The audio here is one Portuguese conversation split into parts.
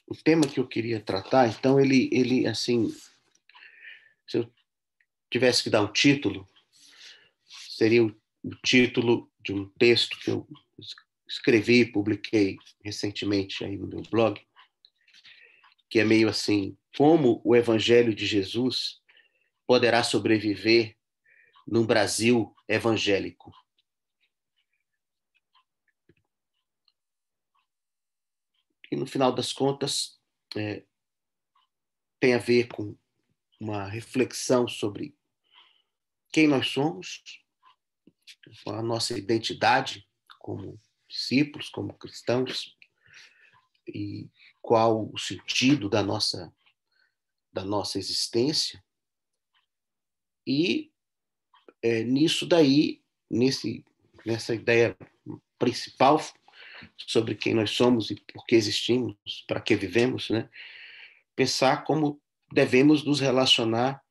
o tema que eu queria tratar, então, ele assim, se eu tivesse que dar um título, seria o título de um texto que eu escrevi e publiquei recentemente aí no meu blog, que é meio assim: como o Evangelho de Jesus poderá sobreviver num Brasil evangélico? E, no final das contas, tem a ver com uma reflexão sobre quem nós somos, com a nossa identidade como discípulos, como cristãos, e qual o sentido da nossa existência. E nisso daí, nessa ideia principal sobre quem nós somos e por que existimos, para que vivemos, né? Pensar como devemos nos relacionar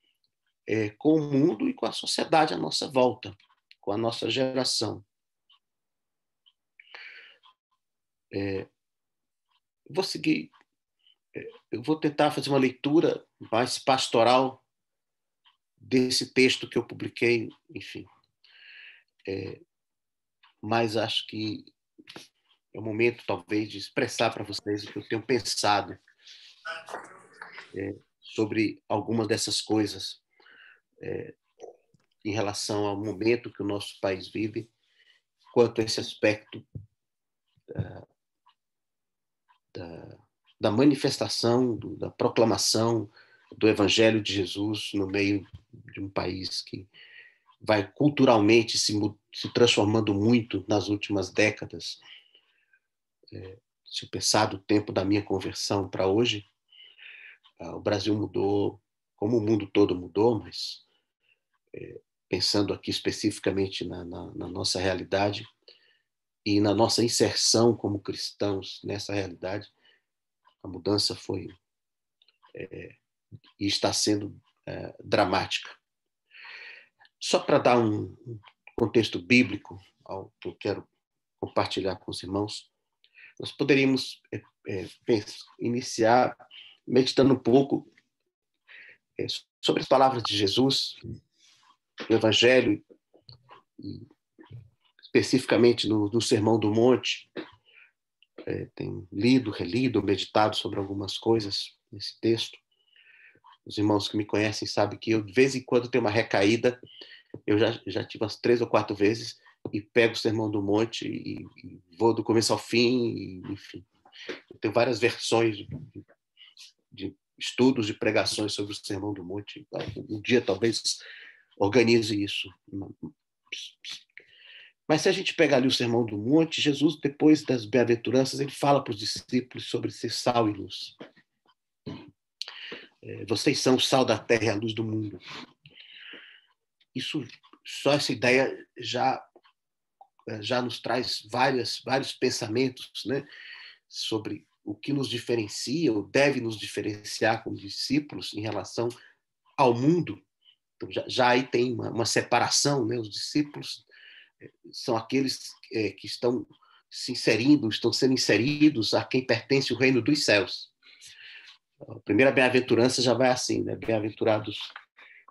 com o mundo e com a sociedade à nossa volta, com a nossa geração. Eu vou tentar fazer uma leitura mais pastoral desse texto que eu publiquei, enfim. Mas acho que é o momento, talvez, de expressar para vocês o que eu tenho pensado sobre algumas dessas coisas em relação ao momento que o nosso país vive, quanto a esse aspecto da manifestação, da proclamação do Evangelho de Jesus no meio de um país que vai culturalmente se transformando muito nas últimas décadas. Se eu pensar do tempo da minha conversão para hoje, o Brasil mudou, como o mundo todo mudou, mas pensando aqui especificamente na nossa realidade e na nossa inserção como cristãos nessa realidade, a mudança foi e está sendo dramática. Só para dar um contexto bíblico ao que eu quero compartilhar com os irmãos, nós poderíamos iniciar meditando um pouco sobre as palavras de Jesus, no Evangelho, e especificamente no Sermão do Monte. Tenho lido, relido, meditado sobre algumas coisas nesse texto. Os irmãos que me conhecem sabem que eu, de vez em quando, tenho uma recaída. Eu já tive umas 3 ou 4 vezes e pego o Sermão do Monte e vou do começo ao fim, e, enfim. Eu tenho várias versões de estudos e pregações sobre o Sermão do Monte. Um dia, talvez, organize isso. Mas se a gente pegar ali o Sermão do Monte, Jesus, depois das bem-aventuranças, ele fala para os discípulos sobre ser sal e luz. Vocês são o sal da terra e a luz do mundo. Só essa ideia já nos traz vários pensamentos, né, sobre o que nos diferencia, ou deve nos diferenciar como discípulos em relação ao mundo. Então, já aí tem uma separação, né? Os discípulos são aqueles que estão estão sendo inseridos a quem pertence o reino dos céus. A primeira bem-aventurança já vai assim, né? Bem-aventurados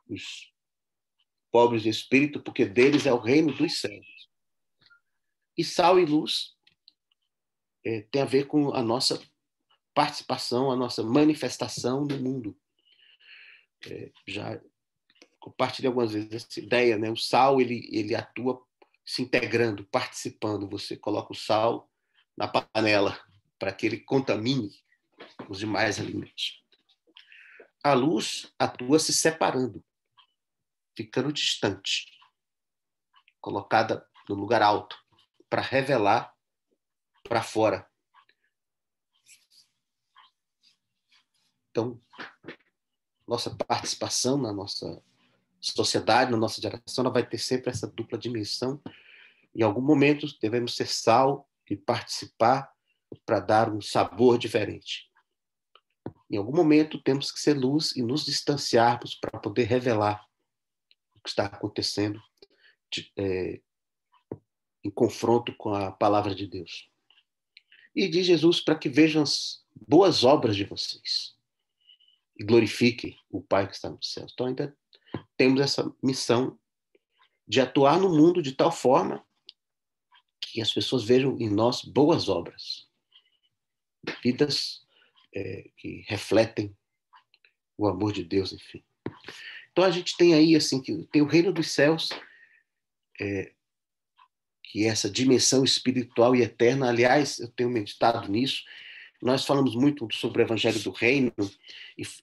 os pobres de espírito, porque deles é o reino dos céus. E sal e luz tem a ver com a nossa participação, a nossa manifestação no mundo. Já compartilhei algumas vezes essa ideia, né? O sal, ele atua se integrando, participando. Você coloca o sal na panela para que ele contamine os demais alimentos. A luz atua se separando, ficando distante, colocada no lugar alto, para revelar para fora. Então, nossa participação na nossa sociedade, na nossa geração, ela vai ter sempre essa dupla dimensão. Em algum momento, devemos ser sal e participar para dar um sabor diferente. Em algum momento, temos que ser luz e nos distanciarmos para poder revelar o que está acontecendo em confronto com a palavra de Deus. E diz Jesus para que vejam as boas obras de vocês e glorifiquem o Pai que está nos céus. Então ainda temos essa missão de atuar no mundo de tal forma que as pessoas vejam em nós boas obras, vidas que refletem o amor de Deus, enfim. Então a gente tem aí assim que tem o reino dos céus, que é essa dimensão espiritual e eterna. Aliás, eu tenho meditado nisso. Nós falamos muito sobre o Evangelho do Reino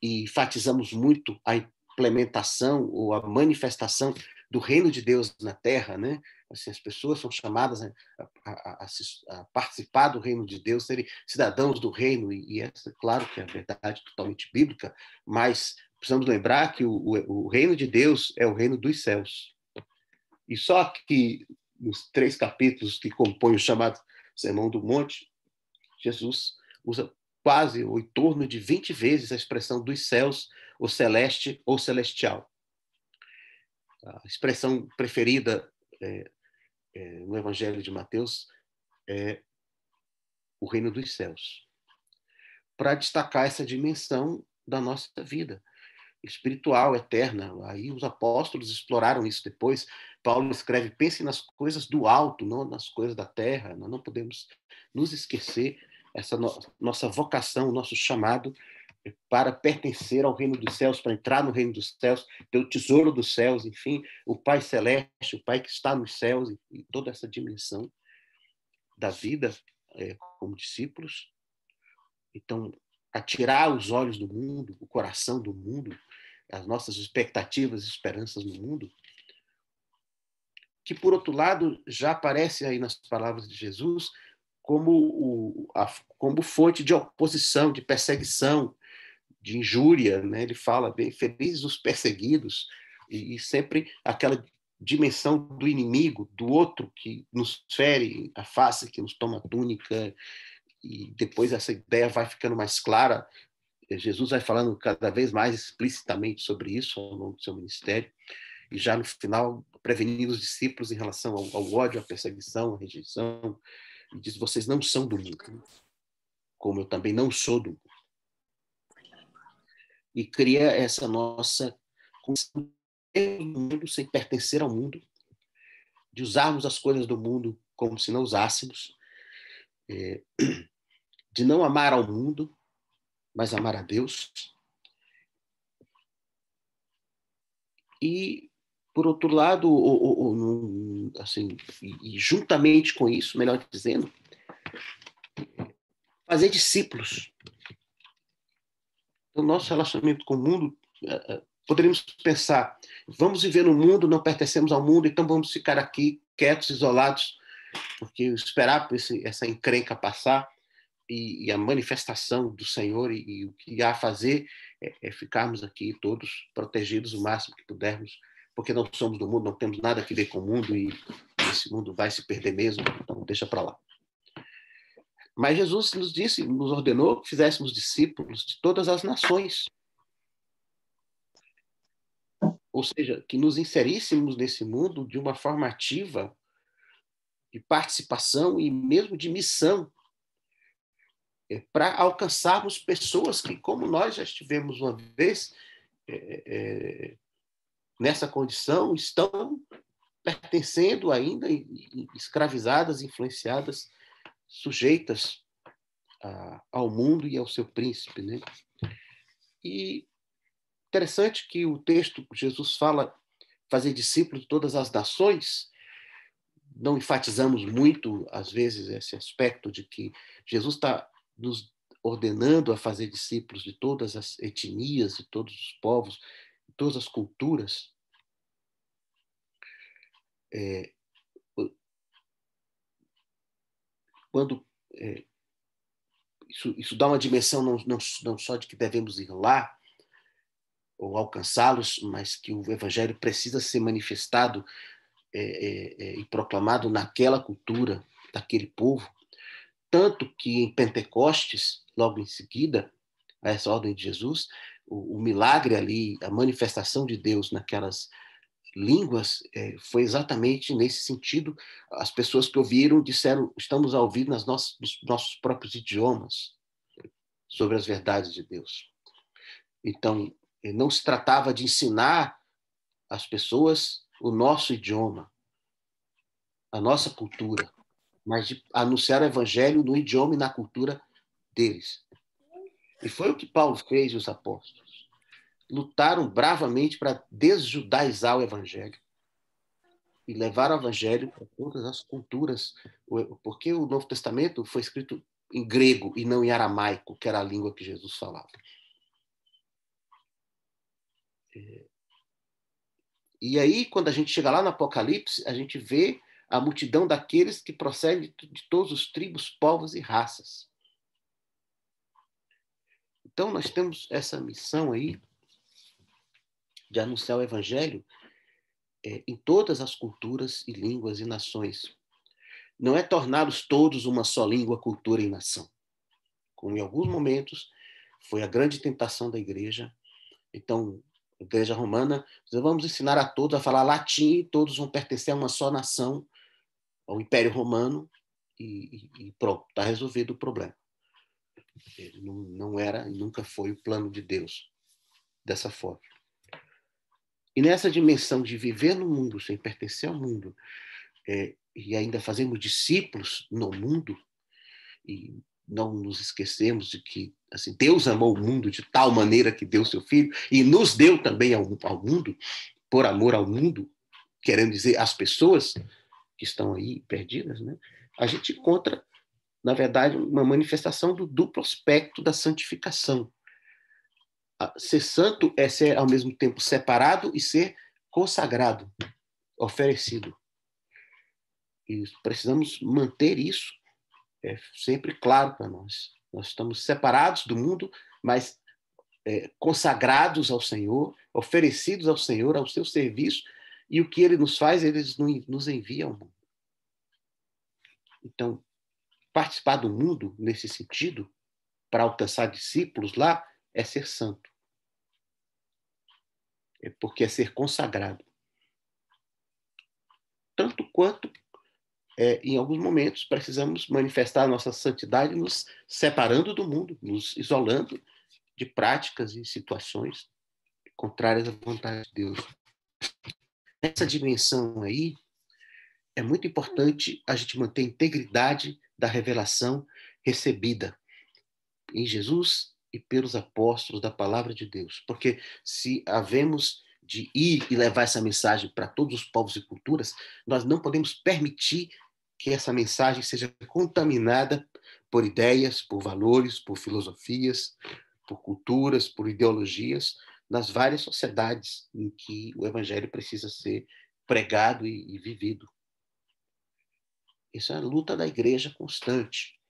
e enfatizamos muito a implementação ou a manifestação do reino de Deus na Terra, né? Assim, as pessoas são chamadas a participar do reino de Deus, serem cidadãos do reino, e essa, claro que é a verdade totalmente bíblica, mas precisamos lembrar que o reino de Deus é o reino dos céus. E só que nos 3 capítulos que compõem o chamado Sermão do Monte, Jesus usa quase ou em torno de 20 vezes a expressão dos céus, ou celeste ou celestial. A expressão preferida no Evangelho de Mateus é o reino dos céus, para destacar essa dimensão da nossa vida espiritual, eterna. Aí os apóstolos exploraram isso depois. Paulo escreve: pense nas coisas do alto, não nas coisas da terra. Nós não podemos nos esquecer essa nossa vocação, nosso chamado para pertencer ao reino dos céus, para entrar no reino dos céus, ter o tesouro dos céus, enfim, o Pai Celeste, o Pai que está nos céus, e toda essa dimensão da vida como discípulos. Então, atirar os olhos do mundo, o coração do mundo, as nossas expectativas e esperanças no mundo, que, por outro lado, já aparece aí nas palavras de Jesus como fonte de oposição, de perseguição, de injúria, né? Ele fala bem: felizes os perseguidos, e sempre aquela dimensão do inimigo, do outro que nos fere a face, que nos toma a túnica, e depois essa ideia vai ficando mais clara. Jesus vai falando cada vez mais explicitamente sobre isso ao longo do seu ministério, e já no final prevenindo os discípulos em relação ao ódio, à perseguição, à rejeição, e diz: vocês não são do mundo, como eu também não sou do mundo. E cria essa nossa condição do mundo sem pertencer ao mundo, de usarmos as coisas do mundo como se não usássemos, de não amar ao mundo, mas amar a Deus. E, por outro lado, assim, e juntamente com isso, melhor dizendo, fazer discípulos. O nosso relacionamento com o mundo, poderíamos pensar: vamos viver no mundo, não pertencemos ao mundo, então vamos ficar aqui quietos, isolados, porque esperar por essa encrenca passar, e a manifestação do Senhor, e o que há a fazer é ficarmos aqui todos protegidos o máximo que pudermos, porque não somos do mundo, não temos nada a ver com o mundo, e esse mundo vai se perder mesmo, então deixa para lá. Mas Jesus nos disse, nos ordenou que fizéssemos discípulos de todas as nações. Ou seja, que nos inseríssemos nesse mundo de uma forma ativa, de participação e mesmo de missão, para alcançarmos pessoas que, como nós já estivemos uma vez nessa condição, estão pertencendo ainda, escravizadas, influenciadas, sujeitas ao mundo e ao seu príncipe, né? E interessante que o texto, Jesus fala fazer discípulos de todas as nações. Não enfatizamos muito, às vezes, esse aspecto de que Jesus está nos ordenando a fazer discípulos de todas as etnias, de todos os povos, de todas as culturas. Quando isso dá uma dimensão não só de que devemos ir lá ou alcançá-los, mas que o Evangelho precisa ser manifestado e proclamado naquela cultura, daquele povo. Tanto que em Pentecostes, logo em seguida a essa ordem de Jesus, o milagre ali, a manifestação de Deus naquelas línguas foi exatamente nesse sentido. As pessoas que ouviram disseram: estamos a ouvir nos nossos próprios idiomas sobre as verdades de Deus. Então, não se tratava de ensinar às pessoas o nosso idioma, a nossa cultura, mas de anunciar o evangelho no idioma e na cultura deles. E foi o que Paulo fez e os apóstolos. Lutaram bravamente para desjudaizar o evangelho e levar o evangelho para todas as culturas, porque o Novo Testamento foi escrito em grego e não em aramaico, que era a língua que Jesus falava. E aí, quando a gente chega lá no Apocalipse, a gente vê a multidão daqueles que procedem de todos os tribos, povos e raças. Então, nós temos essa missão aí de anunciar o evangelho em todas as culturas e línguas e nações. Não é torná-los todos uma só língua, cultura e nação. Como em alguns momentos foi a grande tentação da igreja. Então, a igreja romana, vamos ensinar a todos a falar latim e todos vão pertencer a uma só nação, ao Império Romano, e pronto, está resolvido o problema. Ele não era e nunca foi o plano de Deus dessa forma. E nessa dimensão de viver no mundo sem pertencer ao mundo, e ainda fazemos discípulos no mundo, e não nos esquecemos de que assim, Deus amou o mundo de tal maneira que deu seu Filho, e nos deu também ao mundo, por amor ao mundo, querendo dizer as pessoas que estão aí perdidas, né? A gente encontra, na verdade, uma manifestação do duplo aspecto da santificação. Ser santo é ser, ao mesmo tempo, separado e ser consagrado, oferecido. E precisamos manter isso sempre claro para nós. Nós estamos separados do mundo, mas consagrados ao Senhor, oferecidos ao Senhor, ao seu serviço, e o que ele nos faz, ele nos envia ao mundo. Então, participar do mundo, nesse sentido, para alcançar discípulos lá, é ser santo. Porque é ser consagrado. Tanto quanto, em alguns momentos, precisamos manifestar a nossa santidade nos separando do mundo, nos isolando de práticas e situações contrárias à vontade de Deus. Nessa dimensão aí, é muito importante a gente manter a integridade da revelação recebida em Jesus e pelos apóstolos da palavra de Deus. Porque se havemos de ir e levar essa mensagem para todos os povos e culturas, nós não podemos permitir que essa mensagem seja contaminada por ideias, por valores, por filosofias, por culturas, por ideologias, nas várias sociedades em que o evangelho precisa ser pregado e vivido. Isso é a luta da igreja constante.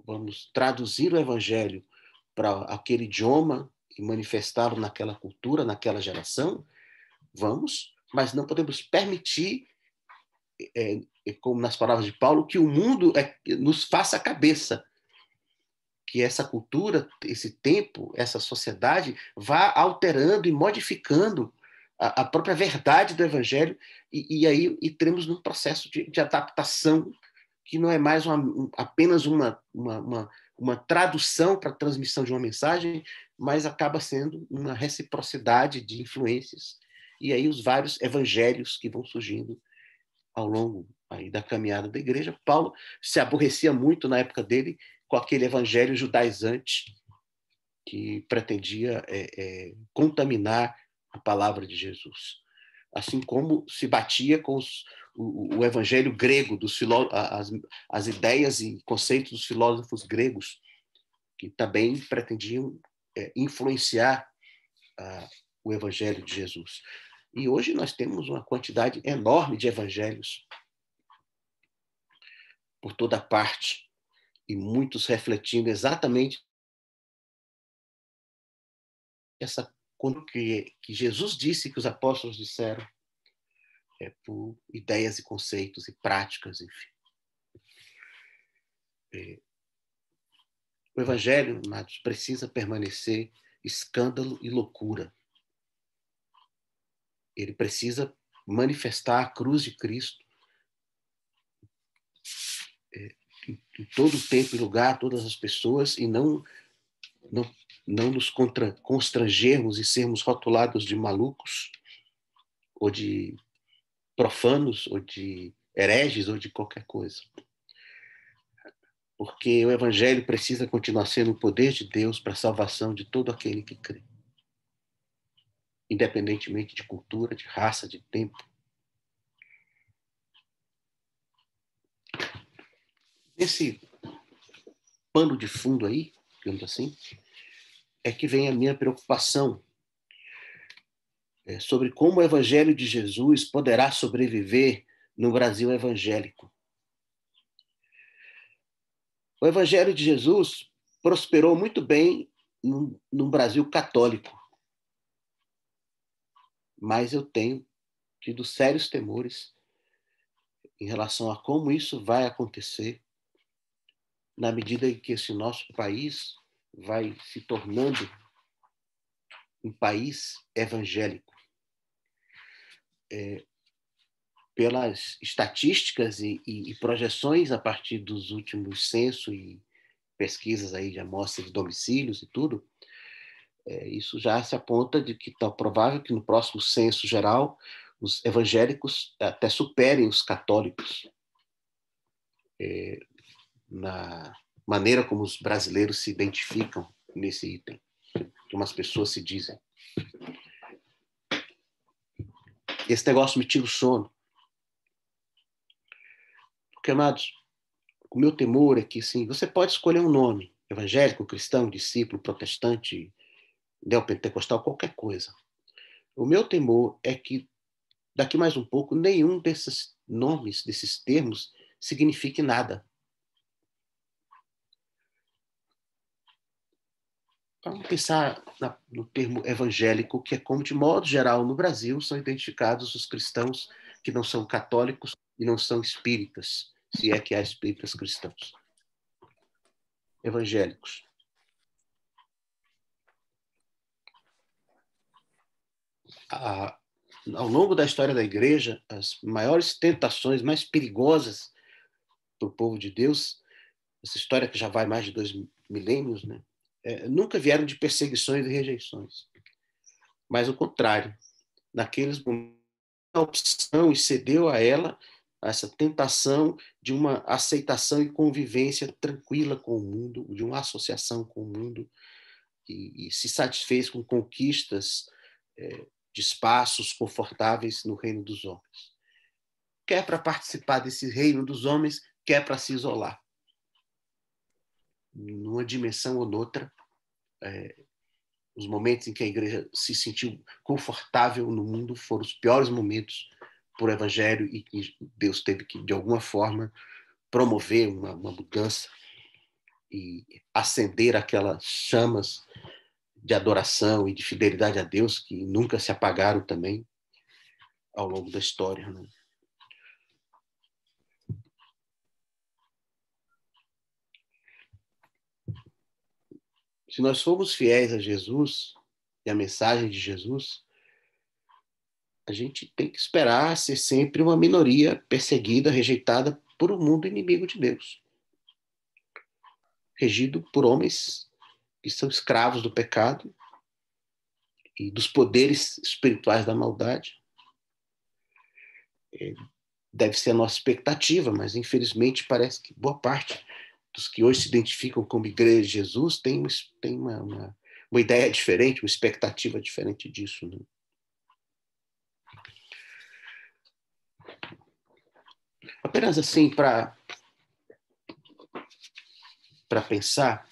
Vamos traduzir o evangelho para aquele idioma e manifestá-lo naquela cultura, naquela geração? Vamos, mas não podemos permitir, como nas palavras de Paulo, que o mundo nos faça a cabeça, que essa cultura, esse tempo, essa sociedade vá alterando e modificando a própria verdade do evangelho, e aí entremos num processo de adaptação que não é mais apenas uma tradução para a transmissão de uma mensagem, mas acaba sendo uma reciprocidade de influências. E aí os vários evangelhos que vão surgindo ao longo aí da caminhada da igreja. Paulo se aborrecia muito na época dele com aquele evangelho judaizante que pretendia contaminar a palavra de Jesus. Assim como se batia com o evangelho grego, as ideias e conceitos dos filósofos gregos, que também pretendiam influenciar o evangelho de Jesus. E hoje nós temos uma quantidade enorme de evangelhos por toda parte, e muitos refletindo exatamente essa coisa que Jesus disse, que os apóstolos disseram, por ideias e conceitos e práticas, enfim. O evangelho, amados, precisa permanecer escândalo e loucura. ele precisa manifestar a cruz de Cristo em todo o tempo e lugar, todas as pessoas, e não, não nos constrangermos e sermos rotulados de malucos, ou de profanos, ou de hereges, ou de qualquer coisa. Porque o Evangelho precisa continuar sendo o poder de Deus para a salvação de todo aquele que crê, independentemente de cultura, de raça, de tempo. Esse pano de fundo aí, digamos assim, é que vem a minha preocupação sobre como o Evangelho de Jesus poderá sobreviver no Brasil evangélico. O Evangelho de Jesus prosperou muito bem no Brasil católico, mas eu tenho tido sérios temores em relação a como isso vai acontecer na medida em que esse nosso país vai se tornando um país evangélico. Pelas estatísticas e projeções a partir dos últimos censos e pesquisas aí de amostras de domicílios e tudo, isso já se aponta de que está provável que no próximo censo geral os evangélicos até superem os católicos na maneira como os brasileiros se identificam nesse item, como as pessoas se dizem. Esse negócio me tira o sono. Porque, amados, o meu temor é que, sim, você pode escolher um nome, evangélico, cristão, discípulo, protestante, neopentecostal, qualquer coisa. O meu temor é que, daqui mais um pouco, nenhum desses nomes, desses termos, signifique nada. Vamos pensar no termo evangélico, que é como, de modo geral, no Brasil, são identificados os cristãos que não são católicos e não são espíritas, se é que há espíritas cristãos. Evangélicos. Ao longo da história da igreja, as maiores tentações, mais perigosas para o povo de Deus, essa história que já vai mais de 2 milênios, né? Nunca vieram de perseguições e rejeições. Mas o contrário. Naqueles momentos, a opção e cedeu a ela essa tentação de uma aceitação e convivência tranquila com o mundo, de uma associação com o mundo, e se satisfez com conquistas de espaços confortáveis no reino dos homens. Quer para participar desse reino dos homens, quer para se isolar. Numa dimensão ou noutra, os momentos em que a igreja se sentiu confortável no mundo foram os piores momentos por evangelho, e que Deus teve que, de alguma forma, promover uma mudança e acender aquelas chamas de adoração e de fidelidade a Deus que nunca se apagaram também ao longo da história, né? Se nós formos fiéis a Jesus e a mensagem de Jesus, a gente tem que esperar ser sempre uma minoria perseguida, rejeitada por um mundo inimigo de Deus, regido por homens que são escravos do pecado e dos poderes espirituais da maldade. Deve ser a nossa expectativa, mas infelizmente parece que boa parte dos que hoje se identificam como Igreja de Jesus tem uma ideia diferente, uma expectativa diferente disso, né? Apenas assim, para pensar,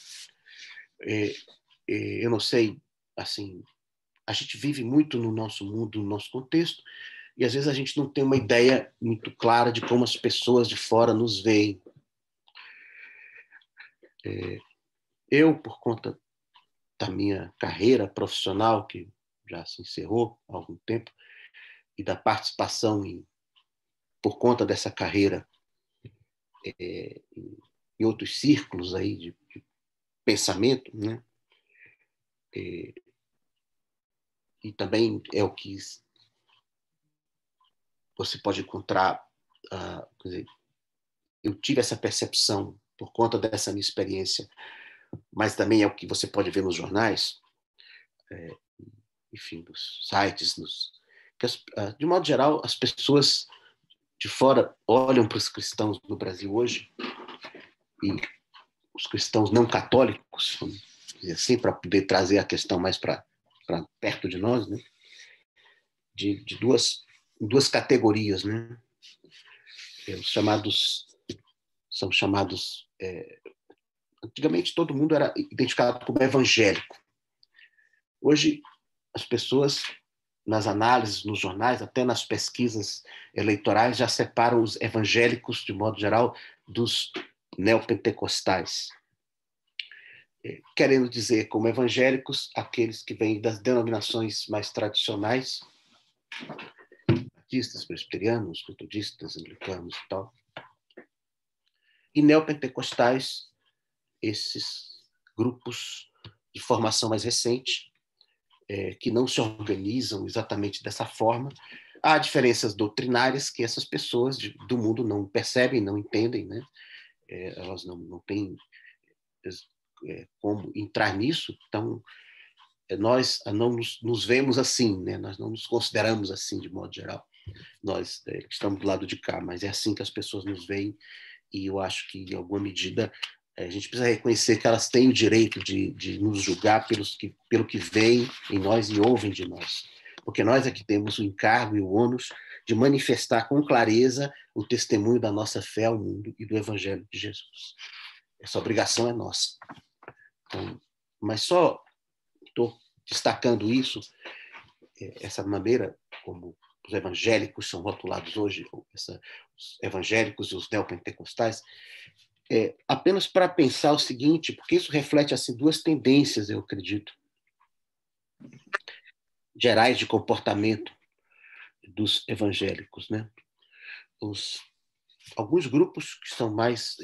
eu não sei, assim, a gente vive muito no nosso mundo, no nosso contexto, e às vezes a gente não tem uma ideia muito clara de como as pessoas de fora nos veem. Eu, por conta da minha carreira profissional, que já se encerrou há algum tempo, e da participação por conta dessa carreira em outros círculos aí de pensamento, né? E também é o que você pode encontrar, quer dizer, eu tive essa percepção por conta dessa minha experiência, mas também é o que você pode ver nos jornais, enfim, nos sites, que de modo geral, as pessoas de fora olham para os cristãos no Brasil hoje, e os cristãos não católicos, vamos dizer assim, para poder trazer a questão mais para perto de nós, né? de duas categorias, né? Os chamados são chamados antigamente todo mundo era identificado como evangélico. Hoje as pessoas nas análises, nos jornais, até nas pesquisas eleitorais já separam os evangélicos de modo geral dos neopentecostais, querendo dizer como evangélicos aqueles que vêm das denominações mais tradicionais, batistas, presbiterianos, metodistas, anglicanos e tal, e neopentecostais, esses grupos de formação mais recente, que não se organizam exatamente dessa forma. Há diferenças doutrinárias que essas pessoas do mundo não percebem, não entendem, né? Elas não têm como entrar nisso, então nós não nos vemos assim, né? Nós não nos consideramos assim de modo geral. Nós estamos do lado de cá, mas é assim que as pessoas nos veem, e eu acho que, em alguma medida, a gente precisa reconhecer que elas têm o direito de nos julgar pelo que veem em nós e ouvem de nós. Porque nós é que temos o encargo e o ônus de manifestar com clareza o testemunho da nossa fé ao mundo e do Evangelho de Jesus. Essa obrigação é nossa. Então, mas só estou destacando isso, essa maneira como os evangélicos são rotulados hoje, os evangélicos e os neopentecostais, apenas para pensar o seguinte, porque isso reflete assim, duas tendências, eu acredito, gerais de comportamento dos evangélicos, né? Alguns grupos que são mais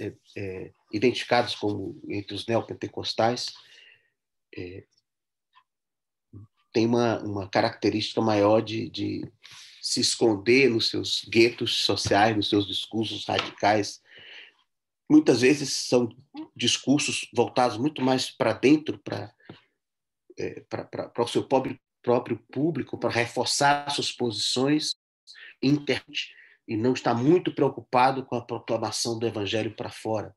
identificados como entre os neopentecostais têm uma característica maior de se esconder nos seus guetos sociais, nos seus discursos radicais. Muitas vezes são discursos voltados muito mais para dentro, para o seu próprio público, para reforçar suas posições internas, e não está muito preocupado com a proclamação do evangelho para fora,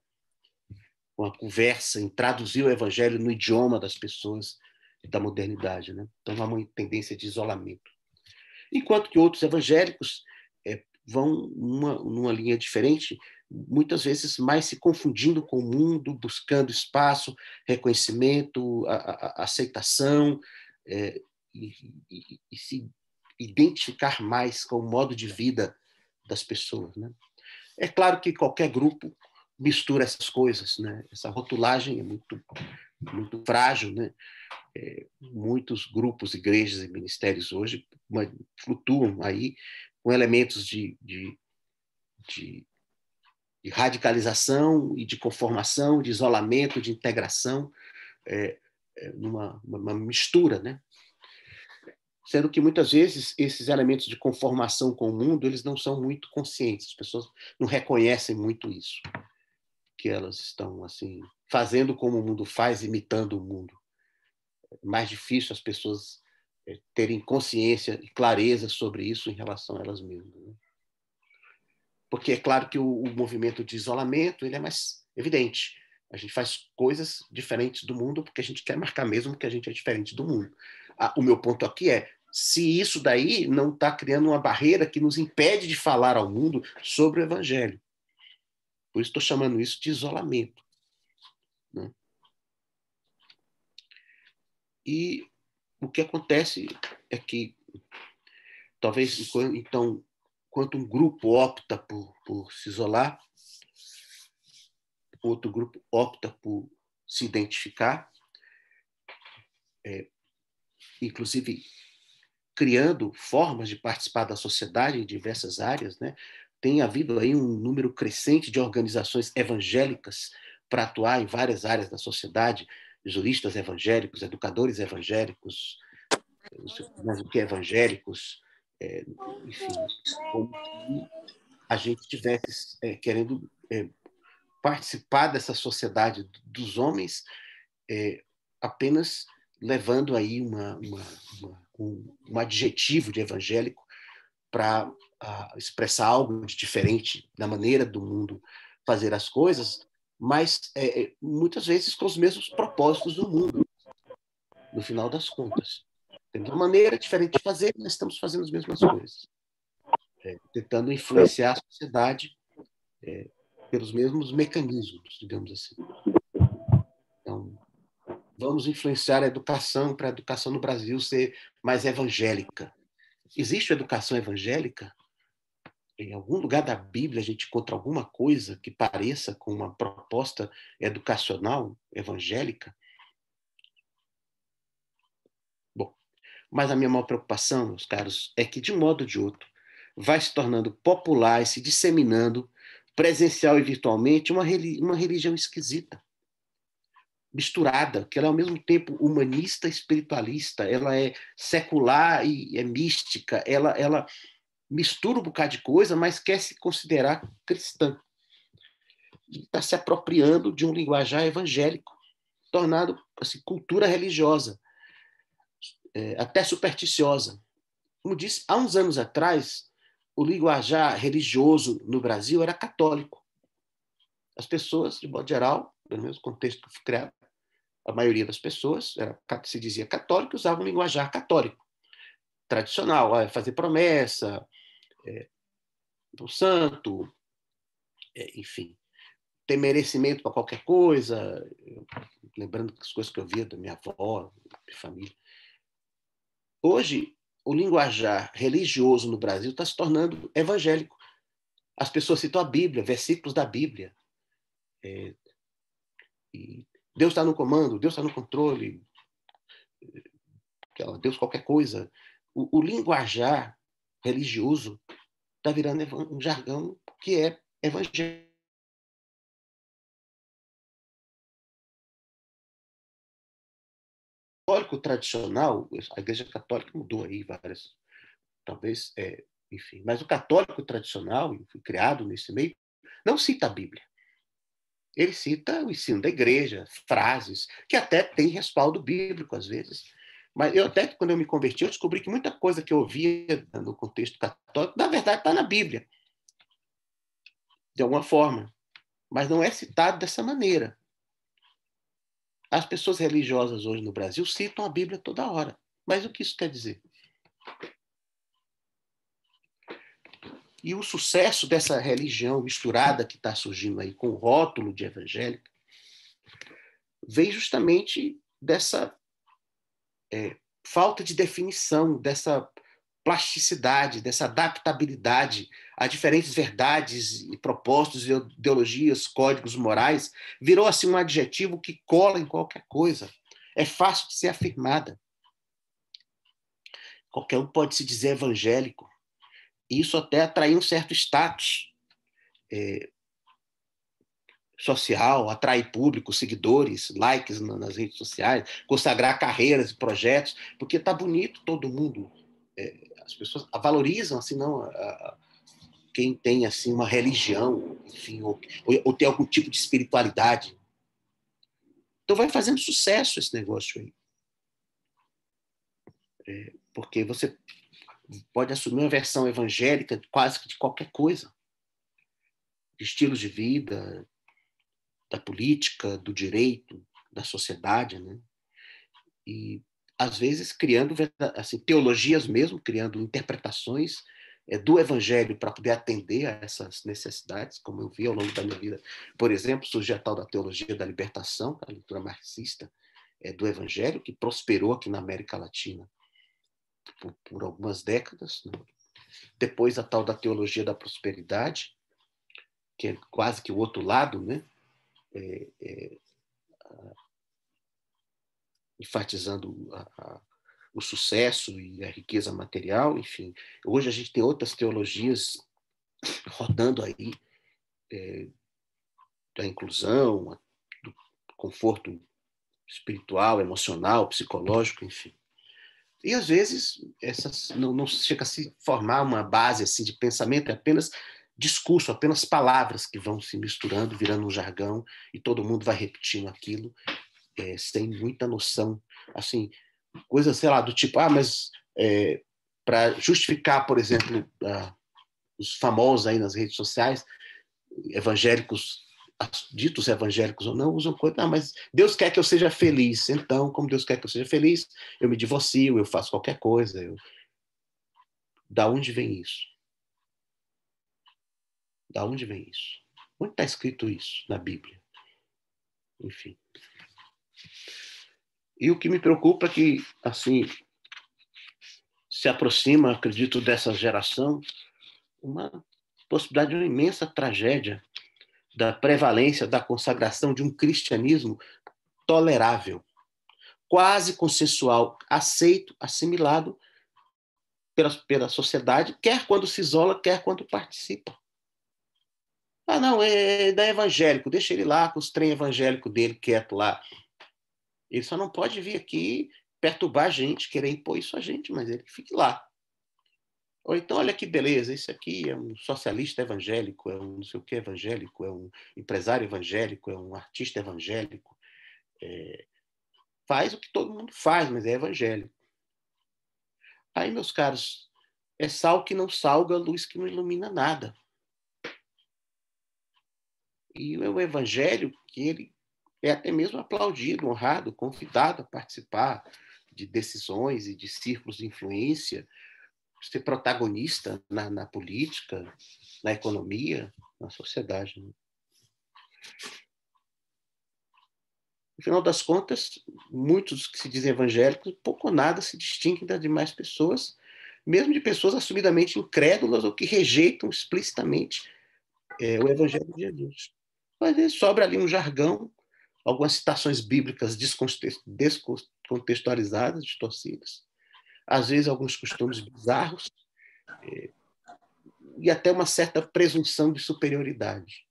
com a conversa, em traduzir o evangelho no idioma das pessoas da modernidade, né? Então há uma tendência de isolamento. Enquanto que outros evangélicos vão numa linha diferente, muitas vezes mais se confundindo com o mundo, buscando espaço, reconhecimento, aceitação, e se identificar mais com o modo de vida das pessoas, né? É claro que qualquer grupo mistura essas coisas, né? Essa rotulagem é muito frágil, né? Muitos grupos, igrejas e ministérios hoje flutuam aí com elementos de radicalização e de conformação, de isolamento, de integração, numa mistura, né? Sendo que muitas vezes esses elementos de conformação com o mundo eles não são muito conscientes, as pessoas não reconhecem muito isso, que elas estão assim fazendo como o mundo faz, imitando o mundo. É mais difícil as pessoas terem consciência e clareza sobre isso em relação a elas mesmas, né? Porque é claro que o movimento de isolamento ele é mais evidente. A gente faz coisas diferentes do mundo porque a gente quer marcar mesmo que a gente é diferente do mundo. O meu ponto aqui é se isso daí não está criando uma barreira que nos impede de falar ao mundo sobre o evangelho. Por isso estou chamando isso de isolamento, né? E o que acontece é que talvez então enquanto um grupo opta por se isolar, outro grupo opta por se identificar, inclusive criando formas de participar da sociedade em diversas áreas, né? Tem havido aí um número crescente de organizações evangélicas para atuar em várias áreas da sociedade, juristas evangélicos, educadores evangélicos, mais do que evangélicos, enfim, como se a gente estivesse querendo participar dessa sociedade dos homens, apenas levando aí um adjetivo de evangélico para expressar algo de diferente na maneira do mundo fazer as coisas, mas muitas vezes com os mesmos propósitos do mundo, no final das contas. Temos uma maneira diferente de fazer, mas estamos fazendo as mesmas coisas. Tentando influenciar a sociedade pelos mesmos mecanismos, digamos assim. Então, vamos influenciar a educação para a educação no Brasil ser mais evangélica. Existe educação evangélica? Em algum lugar da Bíblia a gente encontra alguma coisa que pareça com uma proposta educacional evangélica? Bom, mas a minha maior preocupação, meus caros, é que, de um modo ou de outro, vai se tornando popular e se disseminando, presencial e virtualmente, uma religião esquisita, misturada, que ela é ao mesmo tempo humanista e espiritualista, ela é secular e é mística, ela mistura um bocado de coisa, mas quer se considerar cristã. E está se apropriando de um linguajar evangélico, tornado assim, cultura religiosa, até supersticiosa. Como disse, há uns anos atrás, o linguajar religioso no Brasil era católico. As pessoas, de modo geral, pelo menos no contexto que foi criado, a maioria das pessoas se dizia católico, usava um linguajar católico, tradicional, fazer promessa, do santo, enfim, ter merecimento para qualquer coisa, lembrando as coisas que eu via da minha avó, de família. Hoje, o linguajar religioso no Brasil está se tornando evangélico. As pessoas citam a Bíblia, versículos da Bíblia. E Deus está no comando, Deus está no controle, Deus qualquer coisa. O linguajar religioso está virando um jargão que é evangélico. O católico tradicional, a Igreja Católica mudou aí várias, talvez, enfim, mas o católico tradicional, foi criado nesse meio, não cita a Bíblia. Ele cita o ensino da igreja, frases, que até tem respaldo bíblico às vezes. Mas eu até, quando eu me converti, eu descobri que muita coisa que eu ouvia no contexto católico, na verdade, está na Bíblia, de alguma forma, mas não é citado dessa maneira. As pessoas religiosas hoje no Brasil citam a Bíblia toda hora. Mas o que isso quer dizer? E o sucesso dessa religião misturada que está surgindo aí com o rótulo de evangélica veio justamente dessa falta de definição, dessa plasticidade, dessa adaptabilidade a diferentes verdades e propósitos, ideologias, códigos morais, virou assim um adjetivo que cola em qualquer coisa. É fácil de ser afirmada. Qualquer um pode se dizer evangélico. E isso até atrai um certo status social, atrai público, seguidores, likes nas redes sociais, consagrar carreiras e projetos, porque está bonito todo mundo. As pessoas valorizam assim, não, quem tem assim uma religião, enfim, ou tem algum tipo de espiritualidade. Então vai fazendo sucesso esse negócio aí. Porque você pode assumir uma versão evangélica quase que de qualquer coisa. De estilos de vida, da política, do direito, da sociedade, né? E às vezes criando assim, teologias mesmo, criando interpretações do evangelho para poder atender a essas necessidades, como eu vi ao longo da minha vida. Por exemplo, surgiu a tal da teologia da libertação, a leitura marxista do evangelho, que prosperou aqui na América Latina por algumas décadas. Né? Depois a tal da teologia da prosperidade, que é quase que o outro lado, né? Enfatizando o sucesso e a riqueza material, enfim. Hoje a gente tem outras teologias rodando aí, da inclusão, do conforto espiritual, emocional, psicológico, enfim. E, às vezes, não chega a se formar uma base assim, de pensamento, é apenas discurso, apenas palavras que vão se misturando, virando um jargão, e todo mundo vai repetindo aquilo, sem muita noção. Assim, coisa, sei lá, do tipo, mas para justificar, por exemplo, os famosos aí nas redes sociais, evangélicos, ditos evangélicos ou não, usam coisa, mas Deus quer que eu seja feliz, então, como Deus quer que eu seja feliz, eu me divorcio, eu faço qualquer coisa. Da onde vem isso? Da onde vem isso? Onde está escrito isso na Bíblia? Enfim. E o que me preocupa é que, assim, se aproxima, acredito, dessa geração, uma possibilidade de uma imensa tragédia da prevalência, da consagração de um cristianismo tolerável, quase consensual, aceito, assimilado pela sociedade, quer quando se isola, quer quando participa. Não, é da evangélico, deixa ele lá com os trem evangélicos dele quieto lá. Ele só não pode vir aqui perturbar a gente, querer impor isso a gente, mas ele fique lá. Ou então, olha que beleza, esse aqui é um socialista evangélico, é um não sei o que evangélico, é um empresário evangélico, é um artista evangélico. Faz o que todo mundo faz, mas é evangélico. Aí, meus caros, é sal que não salga, luz que não ilumina nada. E o evangelho, que ele é até mesmo aplaudido, honrado, convidado a participar de decisões e de círculos de influência, ser protagonista na política, na economia, na sociedade. No final das contas, muitos que se dizem evangélicos, pouco ou nada se distinguem das demais pessoas, mesmo de pessoas assumidamente incrédulas ou que rejeitam explicitamente o evangelho de Jesus. Mas sobra ali um jargão, algumas citações bíblicas descontextualizadas, distorcidas, às vezes alguns costumes bizarros, e até uma certa presunção de superioridade.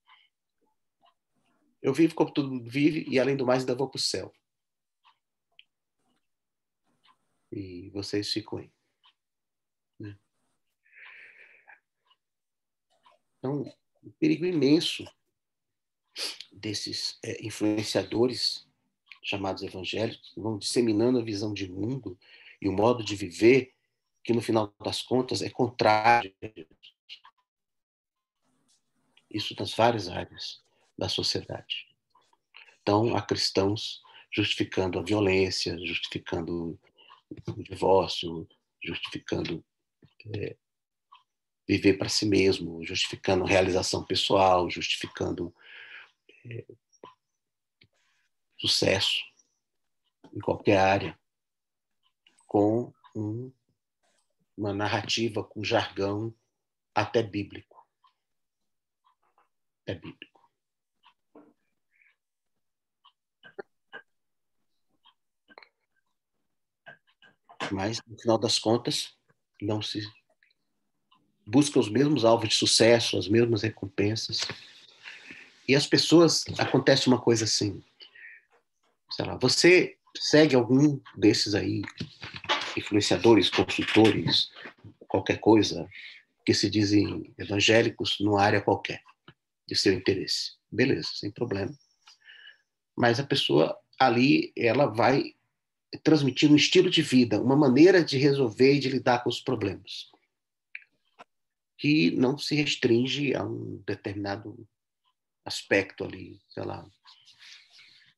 Eu vivo como todo mundo vive, e além do mais, ainda vou para o céu. E vocês ficam aí. Então, um perigo imenso desses influenciadores chamados evangélicos, que vão disseminando a visão de mundo e o modo de viver, que no final das contas é contrário. Isso nas várias áreas da sociedade. Então, há cristãos justificando a violência, justificando o divórcio, justificando viver para si mesmo, justificando realização pessoal, justificando sucesso em qualquer área, com uma narrativa, com jargão até bíblico. É bíblico. Mas, no final das contas, não se busca os mesmos alvos de sucesso, as mesmas recompensas. E as pessoas, acontece uma coisa assim, sei lá, você segue algum desses aí, influenciadores, consultores, qualquer coisa, que se dizem evangélicos numa área qualquer, de seu interesse. Beleza, sem problema. Mas a pessoa ali, ela vai transmitir um estilo de vida, uma maneira de resolver e de lidar com os problemas, que não se restringe a um determinado aspecto ali, sei lá.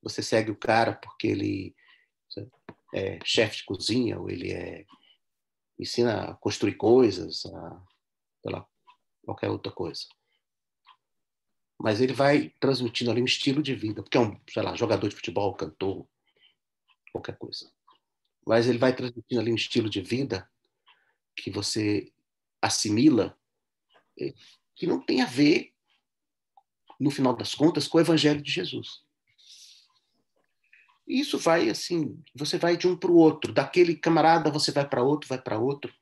Você segue o cara porque ele é chefe de cozinha, ou ele ensina a construir coisas, sei lá, qualquer outra coisa. Mas ele vai transmitindo ali um estilo de vida, porque é um, sei lá, jogador de futebol, cantor, qualquer coisa. Mas ele vai transmitindo ali um estilo de vida que você assimila, que não tem a ver, no final das contas, com o Evangelho de Jesus. E isso vai assim, você vai de um para o outro, daquele camarada você vai para outro,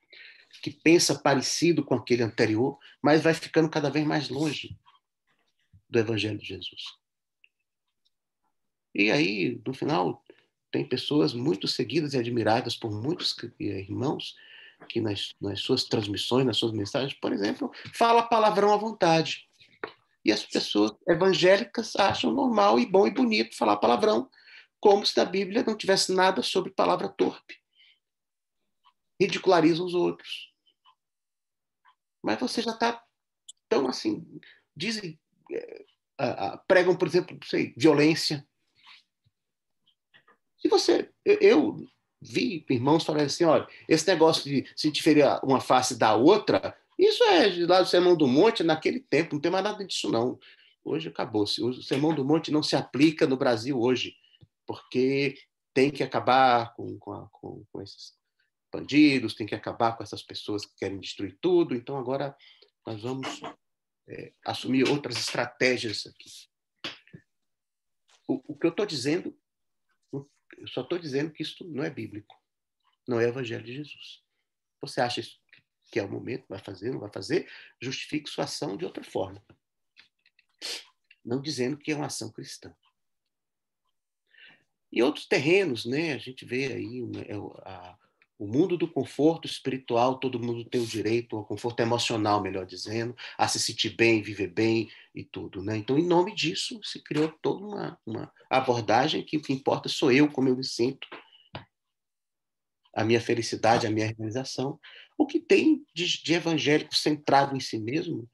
que pensa parecido com aquele anterior, mas vai ficando cada vez mais longe do Evangelho de Jesus. E aí, no final, tem pessoas muito seguidas e admiradas por muitos irmãos que nas suas transmissões, nas suas mensagens, por exemplo, fala palavrão à vontade. E as pessoas evangélicas acham normal e bom e bonito falar palavrão, como se na Bíblia não tivesse nada sobre palavra torpe. Ridicularizam os outros. Mas você já está tão assim, dizem, pregam, por exemplo, não sei, violência. Se você, eu vi irmãos falando assim, olha, esse negócio de se diferir uma face da outra, isso é lá do Sermão do Monte, naquele tempo, não tem mais nada disso não. Hoje acabou-se. O Sermão do Monte não se aplica no Brasil hoje, porque tem que acabar com esses bandidos, tem que acabar com essas pessoas que querem destruir tudo, então agora nós vamos assumir outras estratégias aqui. O que eu estou dizendo, eu só estou dizendo que isso não é bíblico, não é o Evangelho de Jesus. Você acha que é o momento, vai fazer, não vai fazer, justifique sua ação de outra forma. Não dizendo que é uma ação cristã. E outros terrenos, né? A gente vê aí o mundo do conforto espiritual, todo mundo tem o direito ao conforto emocional, melhor dizendo, a se sentir bem, viver bem e tudo, né? Então, em nome disso, se criou toda uma abordagem que o que importa sou eu, como eu me sinto, a minha felicidade, a minha realização. O que tem de evangélico centrado em si mesmo,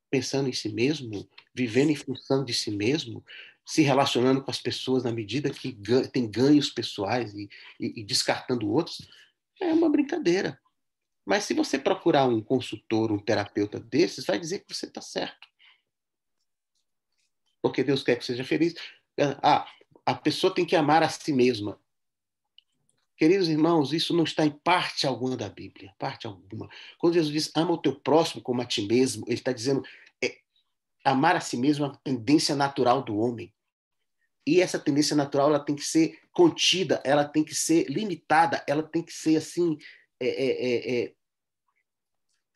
pensando em si mesmo, vivendo em função de si mesmo, se relacionando com as pessoas na medida que tem ganhos pessoais e descartando outros, é uma brincadeira. Mas se você procurar um consultor, um terapeuta desses, vai dizer que você está certo. Porque Deus quer que seja feliz. A pessoa tem que amar a si mesma. Queridos irmãos, isso não está em parte alguma da Bíblia, parte alguma. Quando Jesus diz, ama o teu próximo como a ti mesmo, ele está dizendo, amar a si mesmo é uma tendência natural do homem. E essa tendência natural ela tem que ser contida, ela tem que ser limitada, ela tem que ser assim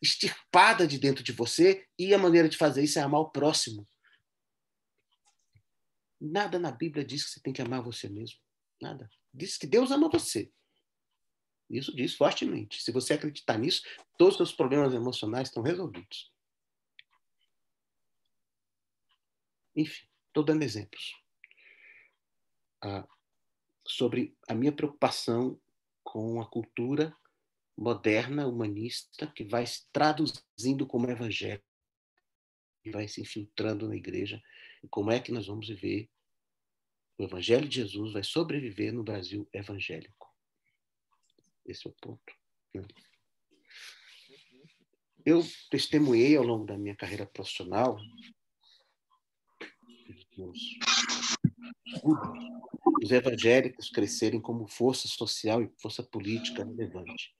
extirpada de dentro de você, e a maneira de fazer isso é amar o próximo. Nada na Bíblia diz que você tem que amar você mesmo. Nada. Diz que Deus ama você. Isso diz fortemente. Se você acreditar nisso, todos os seus problemas emocionais estão resolvidos. Enfim, estou dando exemplos sobre a minha preocupação com a cultura moderna, humanista, que vai se traduzindo como evangelho, que vai se infiltrando na igreja. E como é que nós vamos viver? O evangelho de Jesus vai sobreviver no Brasil evangélico. Esse é o ponto. Eu testemunhei ao longo da minha carreira profissional os evangélicos crescerem como força social e força política relevante,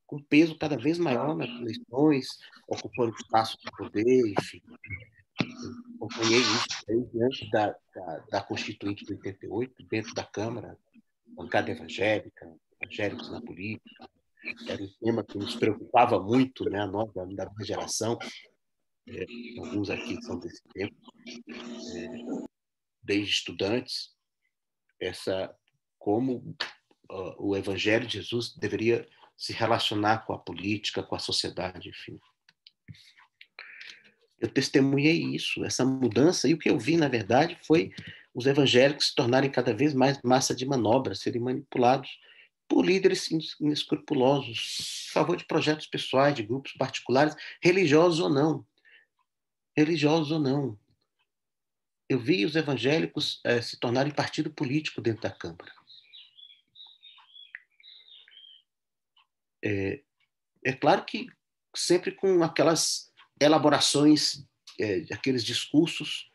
com peso cada vez maior nas eleições, ocupando espaços de poder, enfim. Eu acompanhei isso desde antes da Constituinte de 88, dentro da Câmara, bancada evangélica, evangélicos na política. Era um tema que nos preocupava muito, né, a nós, da minha geração, alguns aqui são desse tempo, desde estudantes, como o Evangelho de Jesus deveria se relacionar com a política, com a sociedade, enfim. Eu testemunhei isso, essa mudança, e o que eu vi, na verdade, foi os evangélicos se tornarem cada vez mais massa de manobra, serem manipulados por líderes inescrupulosos, a favor de projetos pessoais, de grupos particulares, religiosos ou não. Religiosos ou não. Eu vi os evangélicos se tornarem partido político dentro da Câmara. É claro que sempre com aquelas elaborações, aqueles discursos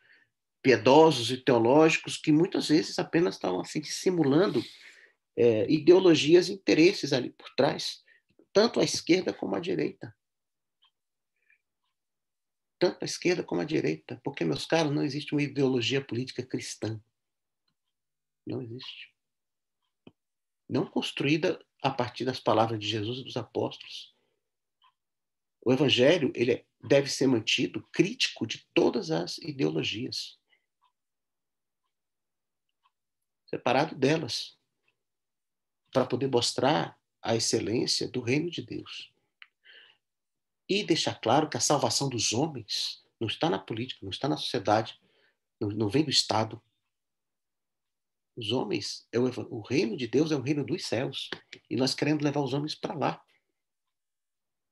piedosos e teológicos que muitas vezes apenas estão assim, simulando ideologias e interesses ali por trás, tanto à esquerda como à direita. Tanto à esquerda como à direita, porque, meus caros, não existe uma ideologia política cristã. Não existe. Não construída a partir das palavras de Jesus e dos apóstolos. O evangelho deve ser mantido crítico de todas as ideologias. Separado delas. para poder mostrar a excelência do reino de Deus. E deixar claro que a salvação dos homens não está na política, não está na sociedade, não vem do Estado. Os homens, o reino de Deus é o reino dos céus. E nós queremos levar os homens para lá.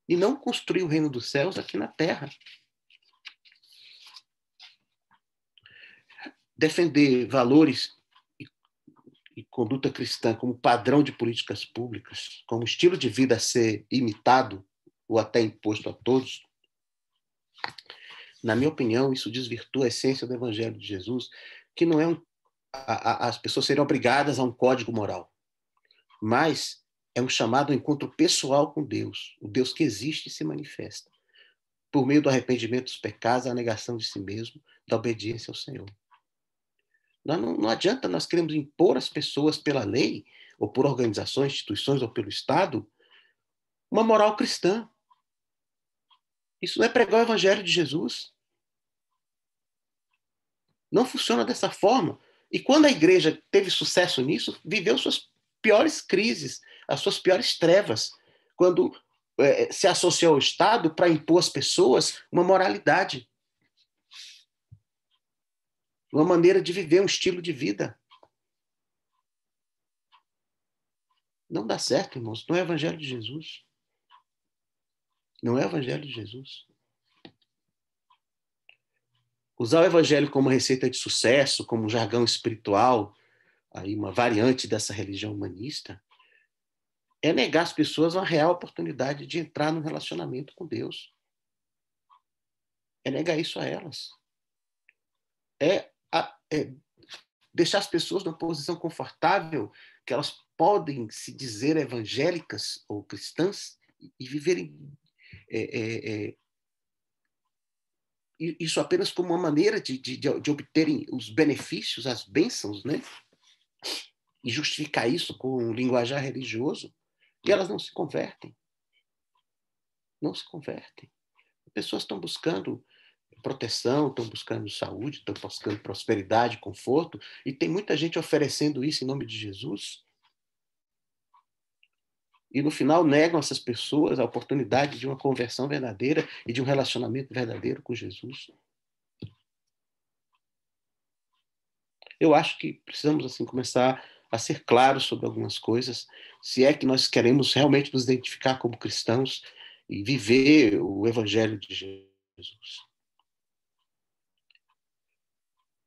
E não construir o reino dos céus aqui na terra. Defender valores e conduta cristã como padrão de políticas públicas, como estilo de vida a ser imitado ou até imposto a todos, na minha opinião, isso desvirtua a essência do Evangelho de Jesus, que não é as pessoas serem obrigadas a um código moral, mas é um chamado ao encontro pessoal com Deus, o Deus que existe e se manifesta, por meio do arrependimento dos pecados, a negação de si mesmo, da obediência ao Senhor. Não adianta nós queremos impor às pessoas pela lei, ou por organizações, instituições, ou pelo Estado, uma moral cristã. Isso não é pregar o Evangelho de Jesus. Não funciona dessa forma. E quando a igreja teve sucesso nisso, viveu suas piores crises, as suas piores trevas, quando se associou ao Estado para impor às pessoas uma moralidade, uma maneira de viver, um estilo de vida. Não dá certo, irmãos. Não é o Evangelho de Jesus. Não é o Evangelho de Jesus. Usar o Evangelho como receita de sucesso, como um jargão espiritual, aí uma variante dessa religião humanista, é negar às pessoas uma real oportunidade de entrar num relacionamento com Deus. É negar isso a elas. É deixar as pessoas numa posição confortável que elas podem se dizer evangélicas ou cristãs e viverem isso apenas como uma maneira de obterem os benefícios, as bênçãos, né? E justificar isso com um linguajar religioso, e elas não se convertem. Não se convertem. As pessoas estão buscando proteção, estão buscando saúde, estão buscando prosperidade, conforto, e tem muita gente oferecendo isso em nome de Jesus. E no final negam essas pessoas a oportunidade de uma conversão verdadeira e de um relacionamento verdadeiro com Jesus. Eu acho que precisamos assim começar a ser claros sobre algumas coisas, se é que nós queremos realmente nos identificar como cristãos e viver o Evangelho de Jesus.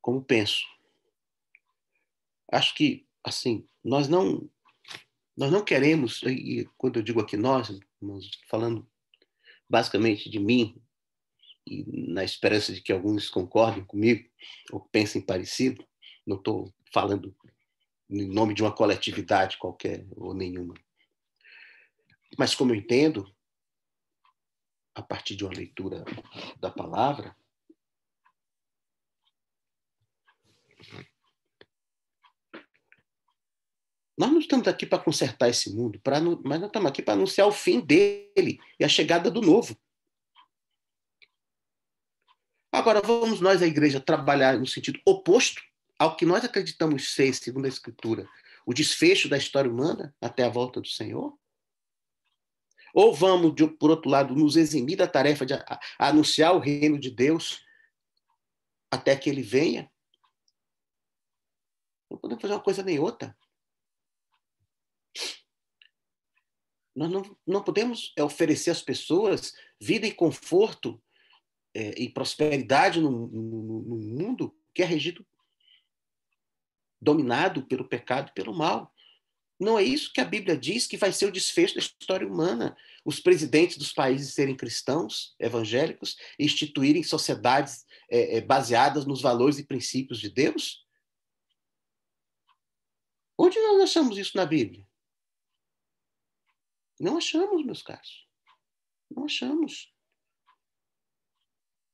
Como penso? Acho que assim nós não queremos, e quando eu digo aqui nós falando basicamente de mim, e na esperança de que alguns concordem comigo ou pensem parecido, não estou falando em nome de uma coletividade qualquer ou nenhuma. Mas como eu entendo, a partir de uma leitura da palavra, nós não estamos aqui para consertar esse mundo, mas nós estamos aqui para anunciar o fim dele e a chegada do novo. Agora, vamos nós, a igreja, trabalhar no sentido oposto ao que nós acreditamos ser, segundo a Escritura, o desfecho da história humana até a volta do Senhor? Ou vamos, por outro lado, nos eximir da tarefa de anunciar o reino de Deus até que ele venha? Não podemos fazer uma coisa nem outra. Nós não podemos oferecer às pessoas vida e conforto e prosperidade no mundo que é regido, dominado pelo pecado e pelo mal. Não é isso que a Bíblia diz que vai ser o desfecho da história humana. Os presidentes dos países serem cristãos, evangélicos, e instituírem sociedades baseadas nos valores e princípios de Deus? Onde nós achamos isso na Bíblia? Não achamos, meus caros. Não achamos.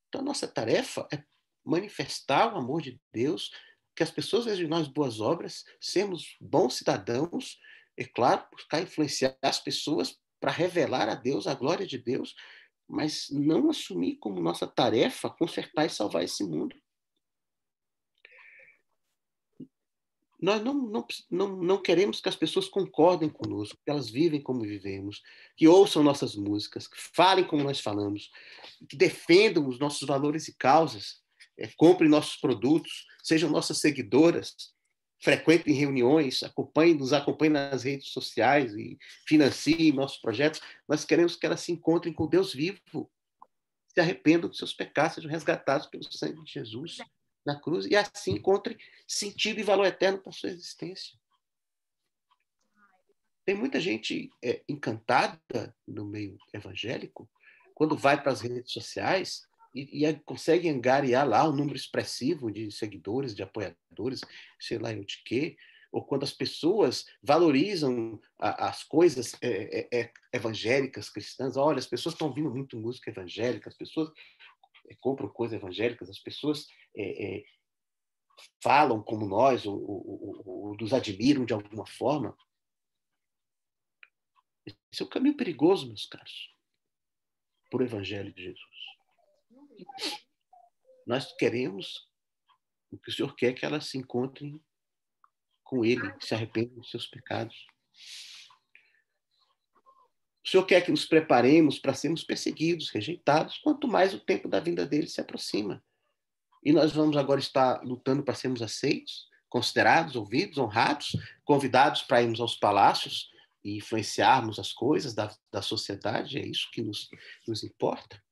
Então, a nossa tarefa é manifestar o amor de Deus, que as pessoas vejam em nós boas obras, sermos bons cidadãos, e, claro, buscar influenciar as pessoas para revelar a Deus a glória de Deus, mas não assumir como nossa tarefa consertar e salvar esse mundo. Nós não queremos que as pessoas concordem conosco, que elas vivem como vivemos, que ouçam nossas músicas, que falem como nós falamos, que defendam os nossos valores e causas, comprem nossos produtos, sejam nossas seguidoras, frequentem reuniões, nos acompanhem nas redes sociais e financiem nossos projetos. Nós queremos que elas se encontrem com Deus vivo, se arrependam dos seus pecados, sejam resgatados pelo sangue de Jesus na cruz e assim encontrem sentido e valor eterno para a sua existência. Tem muita gente encantada no meio evangélico quando vai para as redes sociais e consegue angariar lá um número expressivo de seguidores, de apoiadores, sei lá eu de quê, ou quando as pessoas valorizam as coisas evangélicas, cristãs. Olha, as pessoas estão ouvindo muito música evangélica, as pessoas compram coisas evangélicas, as pessoas falam como nós, ou nos admiram de alguma forma. Esse é um caminho perigoso, meus caros, para o Evangelho de Jesus. Nós queremos, o que o Senhor quer, que elas se encontrem com Ele, que se arrependam dos seus pecados. O Senhor quer que nos preparemos para sermos perseguidos, rejeitados, quanto mais o tempo da vinda dele se aproxima. E nós vamos agora estar lutando para sermos aceitos, considerados, ouvidos, honrados, convidados para irmos aos palácios e influenciarmos as coisas da sociedade. É isso que nos importa.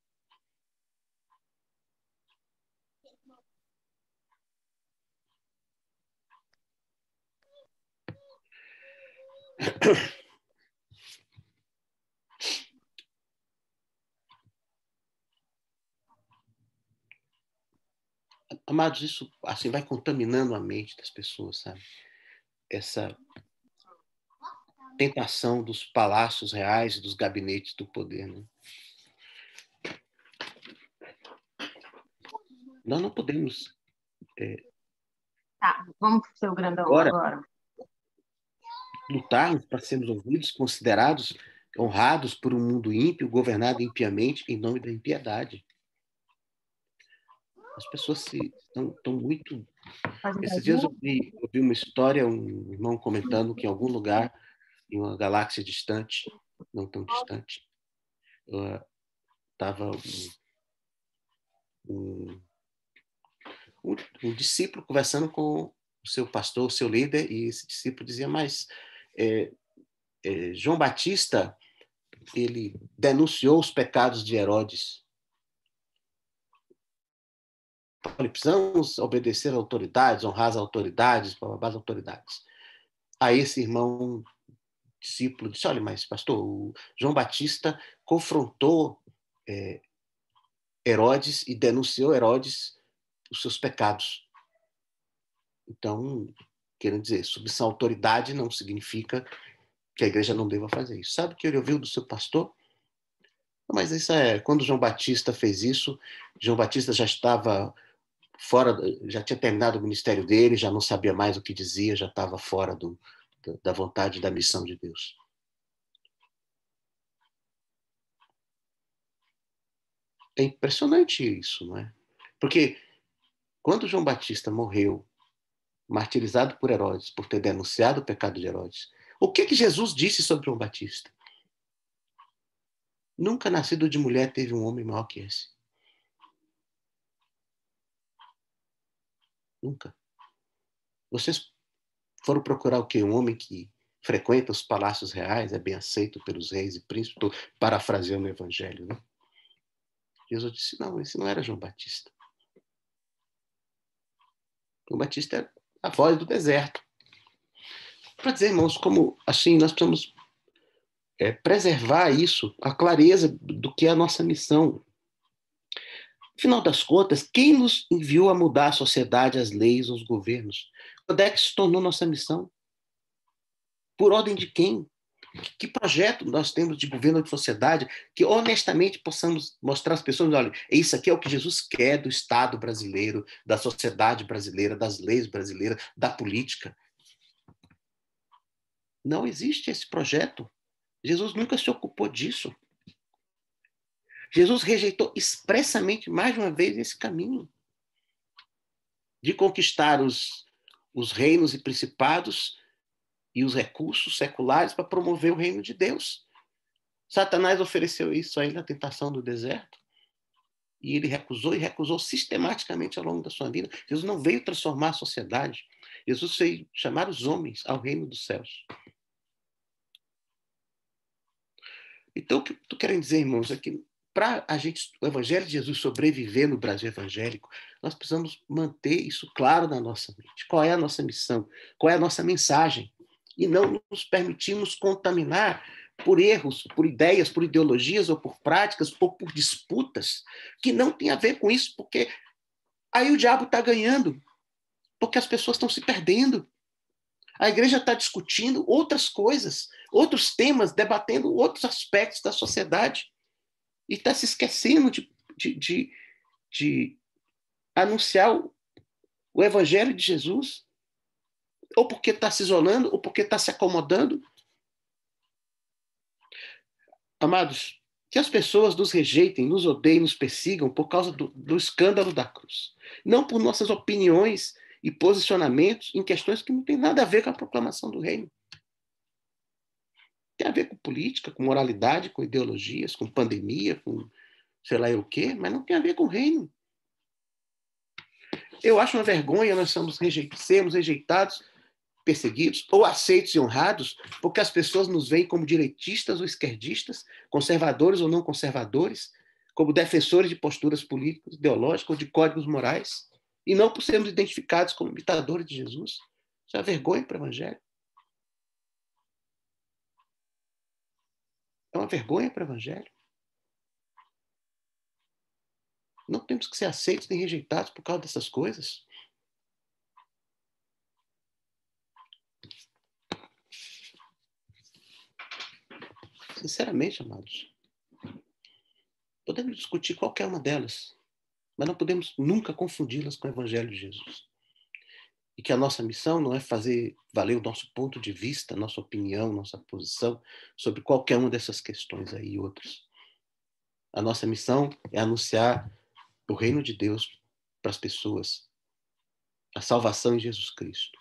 Amados, isso assim vai contaminando a mente das pessoas, sabe? Essa tentação dos palácios reais, dos gabinetes do poder, né? Nós não podemos Tá, vamos pro seu grandão agora. Lutarmos para sermos ouvidos, considerados, honrados por um mundo ímpio, governado impiamente em nome da impiedade. As pessoas estão muito... Esses dias eu vi uma história, um irmão comentando que em algum lugar, em uma galáxia distante, não tão distante, estava um discípulo conversando com o seu pastor, o seu líder, e esse discípulo dizia, mas João Batista, ele denunciou os pecados de Herodes. Precisamos obedecer às autoridades, honrar as autoridades, as autoridades. Aí esse irmão discípulo disse, olha, mas pastor, o João Batista confrontou Herodes e denunciou Herodes os seus pecados. Então, querendo dizer, submissão à autoridade não significa que a igreja não deva fazer isso. Sabe o que ele ouviu do seu pastor? Mas isso quando João Batista fez isso, João Batista já estava fora, já tinha terminado o ministério dele, já não sabia mais o que dizia, já estava fora da vontade da missão de Deus. É impressionante isso, não é? Porque quando João Batista morreu, martirizado por Herodes, por ter denunciado o pecado de Herodes, o que Jesus disse sobre João Batista? Nunca nascido de mulher teve um homem maior que esse. Nunca. Vocês foram procurar o quê? Um homem que frequenta os palácios reais, é bem aceito pelos reis e príncipes, estou parafraseando o evangelho, né? Jesus disse, não, esse não era João Batista. João Batista era a voz do deserto. Para dizer, irmãos, como assim nós precisamos preservar isso, a clareza do que é a nossa missão. Afinal das contas, quem nos enviou a mudar a sociedade, as leis, os governos? Quando é que se tornou nossa missão? Por ordem de quem? Que projeto nós temos de governo de sociedade que honestamente possamos mostrar às pessoas, olha, isso aqui é o que Jesus quer do Estado brasileiro, da sociedade brasileira, das leis brasileiras, da política. Não existe esse projeto. Jesus nunca se ocupou disso. Jesus rejeitou expressamente, mais uma vez, esse caminho de conquistar os os reinos e principados e os recursos seculares para promover o reino de Deus. Satanás ofereceu isso a ele na tentação do deserto. E ele recusou, e recusou sistematicamente ao longo da sua vida. Jesus não veio transformar a sociedade. Jesus veio chamar os homens ao reino dos céus. Então, o que eu estou querendo dizer, irmãos, é que para o Evangelho de Jesus sobreviver no Brasil evangélico, nós precisamos manter isso claro na nossa mente. Qual é a nossa missão? Qual é a nossa mensagem? E não nos permitirmos contaminar por erros, por ideias, por ideologias ou por práticas ou por disputas que não tem a ver com isso, porque aí o diabo está ganhando, porque as pessoas estão se perdendo. A igreja está discutindo outras coisas, outros temas, debatendo outros aspectos da sociedade e está se esquecendo de anunciar o Evangelho de Jesus, ou porque está se isolando, ou porque está se acomodando. Amados, que as pessoas nos rejeitem, nos odeiem, nos persigam por causa do escândalo da cruz. Não por nossas opiniões e posicionamentos em questões que não têm nada a ver com a proclamação do reino. Tem a ver com política, com moralidade, com ideologias, com pandemia, com sei lá o quê, mas não tem a ver com o reino. Eu acho uma vergonha nós sermos rejeitados, perseguidos ou aceitos e honrados porque as pessoas nos veem como direitistas ou esquerdistas, conservadores ou não conservadores, como defensores de posturas políticas, ideológicas ou de códigos morais, e não por sermos identificados como imitadores de Jesus. Isso é uma vergonha para o Evangelho. É uma vergonha para o Evangelho. Não temos que ser aceitos nem rejeitados por causa dessas coisas. Sinceramente, amados, podemos discutir qualquer uma delas, mas não podemos nunca confundi-las com o Evangelho de Jesus. E que a nossa missão não é fazer valer o nosso ponto de vista, nossa opinião, nossa posição sobre qualquer uma dessas questões aí e outras. A nossa missão é anunciar o reino de Deus para as pessoas, a salvação em Jesus Cristo.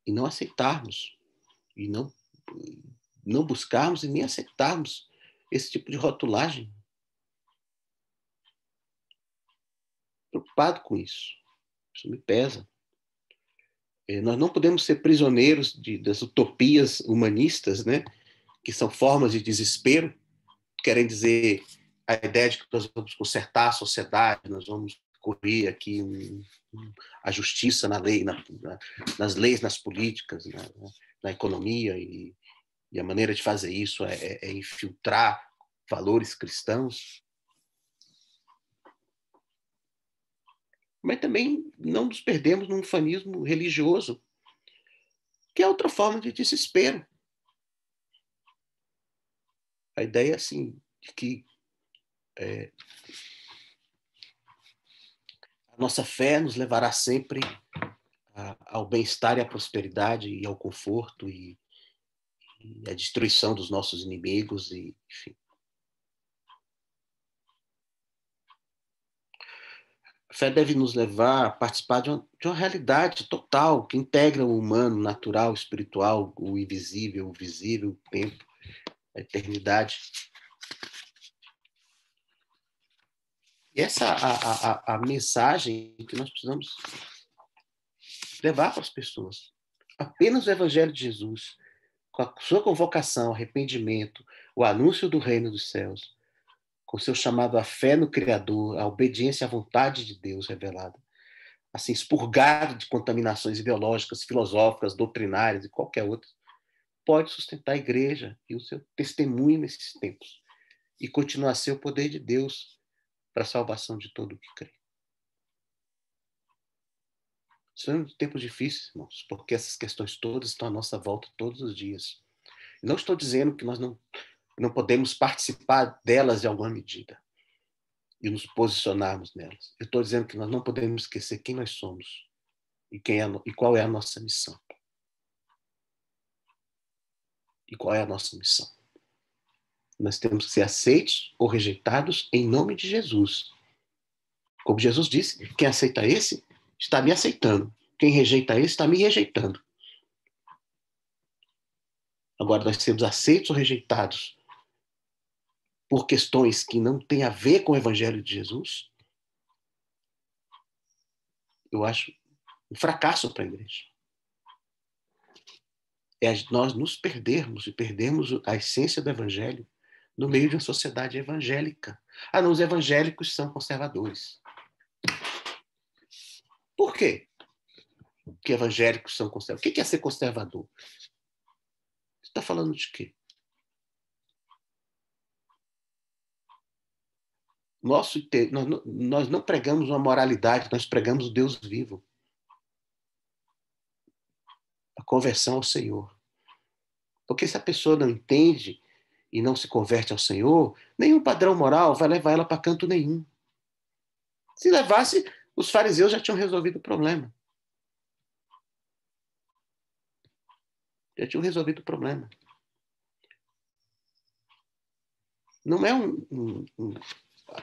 E não aceitarmos, e não buscarmos e nem aceitarmos esse tipo de rotulagem. Preocupado com isso. Isso me pesa. Nós não podemos ser prisioneiros das utopias humanistas, né? Que são formas de desespero, querem dizer a ideia de que nós vamos consertar a sociedade, nós vamos correr aqui a justiça na lei, nas leis, nas políticas, na economia, e a maneira de fazer isso é infiltrar valores cristãos. Mas também não nos perdemos num fanismo religioso, que é outra forma de desespero. A ideia, assim, de que a nossa fé nos levará sempre ao bem-estar e à prosperidade e ao conforto e à destruição dos nossos inimigos, e, enfim. A fé deve nos levar a participar de uma realidade total, que integra o humano, o natural, o espiritual, o invisível, o visível, o tempo, a eternidade. E essa a mensagem que nós precisamos levar para as pessoas. Apenas o Evangelho de Jesus, com a sua convocação, arrependimento, o anúncio do reino dos céus, com o seu chamado à fé no Criador, à obediência à vontade de Deus revelada, assim, expurgado de contaminações ideológicas, filosóficas, doutrinárias e qualquer outra, pode sustentar a igreja e o seu testemunho nesses tempos e continuar a ser o poder de Deus para a salvação de todo o que crê. São tempos difíceis, irmãos, porque essas questões todas estão à nossa volta todos os dias. Não estou dizendo que nós não podemos participar delas em alguma medida e nos posicionarmos nelas. Eu estou dizendo que nós não podemos esquecer quem nós somos e qual é a nossa missão. E qual é a nossa missão? Nós temos que ser aceitos ou rejeitados em nome de Jesus. Como Jesus disse, quem aceita esse, está me aceitando. Quem rejeita esse está me rejeitando. Agora, nós sermos aceitos ou rejeitados por questões que não têm a ver com o Evangelho de Jesus, eu acho um fracasso para a igreja. É nós nos perdermos e perdermos a essência do Evangelho no meio de uma sociedade evangélica. Ah, não, os evangélicos são conservadores. Por quê que evangélicos são conservadores? O que é ser conservador? Você está falando de quê? Nós não pregamos uma moralidade, nós pregamos o Deus vivo. A conversão ao Senhor. Porque se a pessoa não entende e não se converte ao Senhor, nenhum padrão moral vai levar ela para canto nenhum. Se levasse, os fariseus já tinham resolvido o problema. Já tinham resolvido o problema. Não é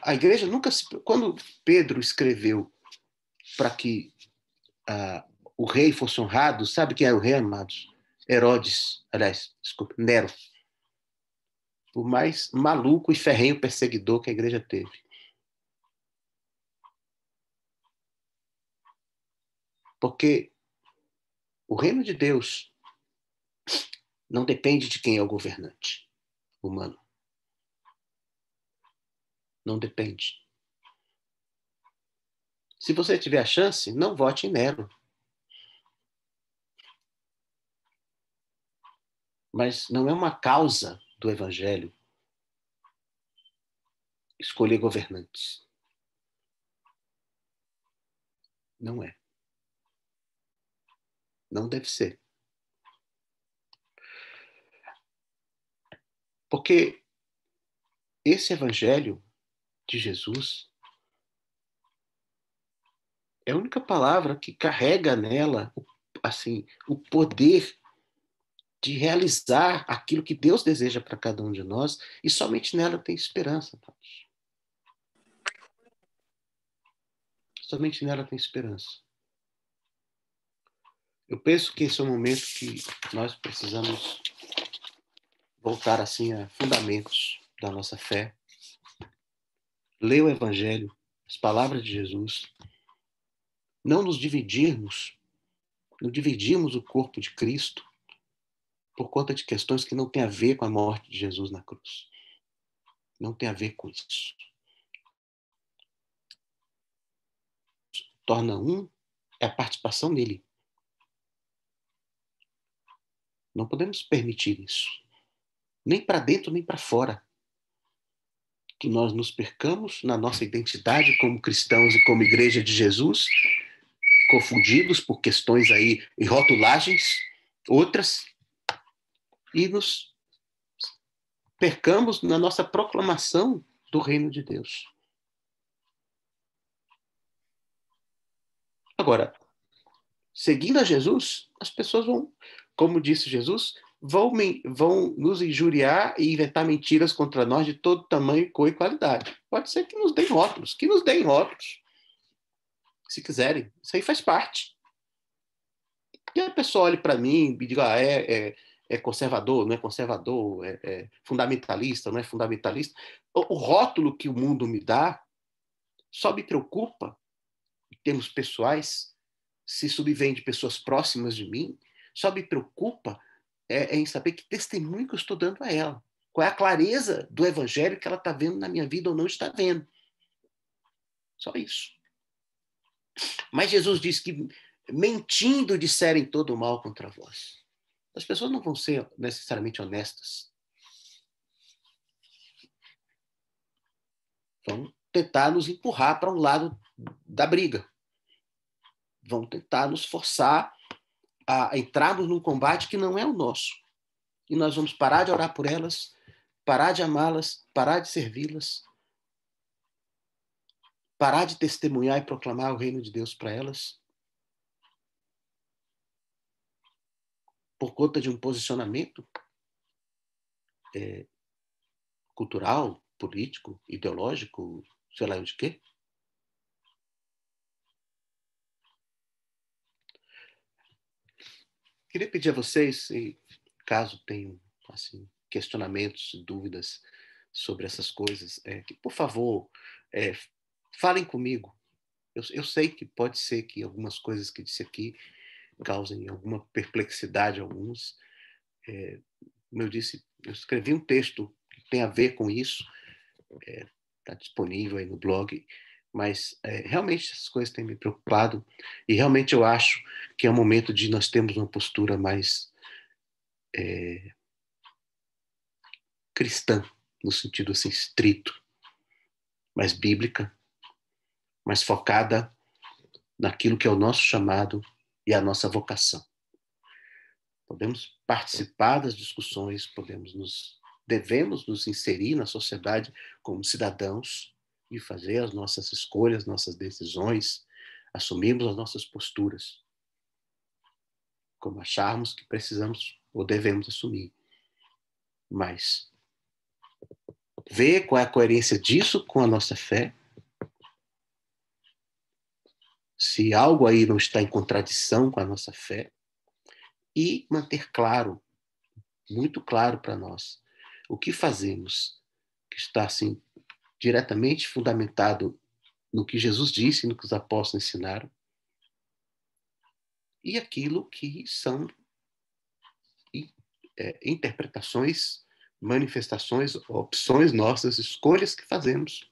a igreja nunca se... Quando Pedro escreveu para que o rei fosse honrado, sabe quem era o rei, amados? Herodes, aliás, desculpa, Nero. O mais maluco e ferrenho perseguidor que a igreja teve. Porque o reino de Deus não depende de quem é o governante humano. Não depende. Se você tiver a chance, não vote em Nero. Mas não é uma causa do evangelho escolher governantes. Não é. Não deve ser. Porque esse evangelho de Jesus é a única palavra que carrega nela assim, o poder de realizar aquilo que Deus deseja para cada um de nós, e somente nela tem esperança. Somente nela tem esperança. Eu penso que esse é o momento que nós precisamos voltar assim a fundamentos da nossa fé, ler o Evangelho, as palavras de Jesus, não nos dividirmos, não dividirmos o corpo de Cristo por conta de questões que não têm a ver com a morte de Jesus na cruz. Não tem a ver com isso. Torna um é a participação nele. Não podemos permitir isso. Nem para dentro, nem para fora. Que nós nos percamos na nossa identidade como cristãos e como igreja de Jesus, confundidos por questões aí e rotulagens, outras, e nos percamos na nossa proclamação do reino de Deus. Agora, seguindo a Jesus, as pessoas vão, como disse Jesus, vão nos injuriar e inventar mentiras contra nós de todo tamanho, cor e qualidade. Pode ser que nos deem rótulos, se quiserem. Isso aí faz parte. E a pessoa olhe para mim e diga, é conservador, não é conservador, é fundamentalista, não é fundamentalista. O rótulo que o mundo me dá só me preocupa, em termos pessoais, se subvém de pessoas próximas de mim, só me preocupa em saber que testemunho que eu estou dando a ela. Qual é a clareza do evangelho que ela está vendo na minha vida ou não está vendo. Só isso. Mas Jesus disse que mentindo disserem todo o mal contra vós. As pessoas não vão ser necessariamente honestas. Vão tentar nos empurrar para um lado da briga. Vão tentar nos forçar a entrarmos num combate que não é o nosso. E nós vamos parar de orar por elas, parar de amá-las, parar de servi-las, parar de testemunhar e proclamar o reino de Deus para elas, por conta de um posicionamento cultural, político, ideológico, sei lá de quê. queria pedir a vocês, caso tenham assim, questionamentos, dúvidas sobre essas coisas, que, por favor, falem comigo. Eu sei que pode ser que algumas coisas que disse aqui causem alguma perplexidade a alguns. Como eu disse, eu escrevi um texto que tem a ver com isso, está disponível aí no blog, mas realmente essas coisas têm me preocupado e realmente eu acho que é um momento de nós termos uma postura mais cristã, no sentido assim estrito, mais bíblica, mais focada naquilo que é o nosso chamado e a nossa vocação. Podemos participar das discussões, devemos nos inserir na sociedade como cidadãos e fazer as nossas escolhas, nossas decisões, assumirmos as nossas posturas, como acharmos que precisamos ou devemos assumir. Mas ver qual é a coerência disso com a nossa fé, se algo aí não está em contradição com a nossa fé, e manter claro, muito claro para nós, o que fazemos que está assim diretamente fundamentado no que Jesus disse, no que os apóstolos ensinaram, e aquilo que são interpretações, manifestações, opções nossas, escolhas que fazemos,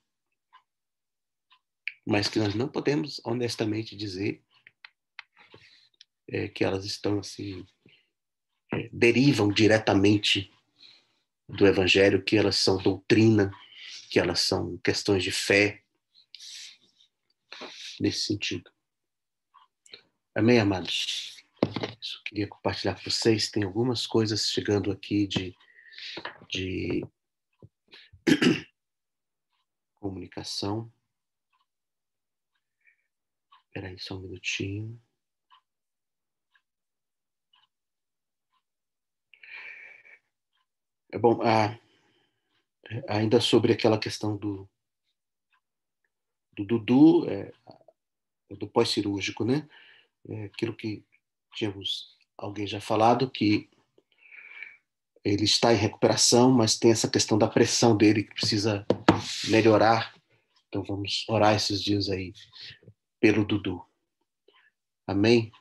mas que nós não podemos honestamente dizer que elas estão assim, derivam diretamente do Evangelho, que elas são doutrina, que elas são questões de fé, nesse sentido. Amém, amados? Isso eu queria compartilhar com vocês. Tem algumas coisas chegando aqui de comunicação. Espera aí só um minutinho. É bom, ainda sobre aquela questão do Dudu, do pós-cirúrgico, né? Aquilo que tínhamos alguém já falado, que ele está em recuperação, mas tem essa questão da pressão dele que precisa melhorar. Então vamos orar esses dias aí pelo Dudu. Amém?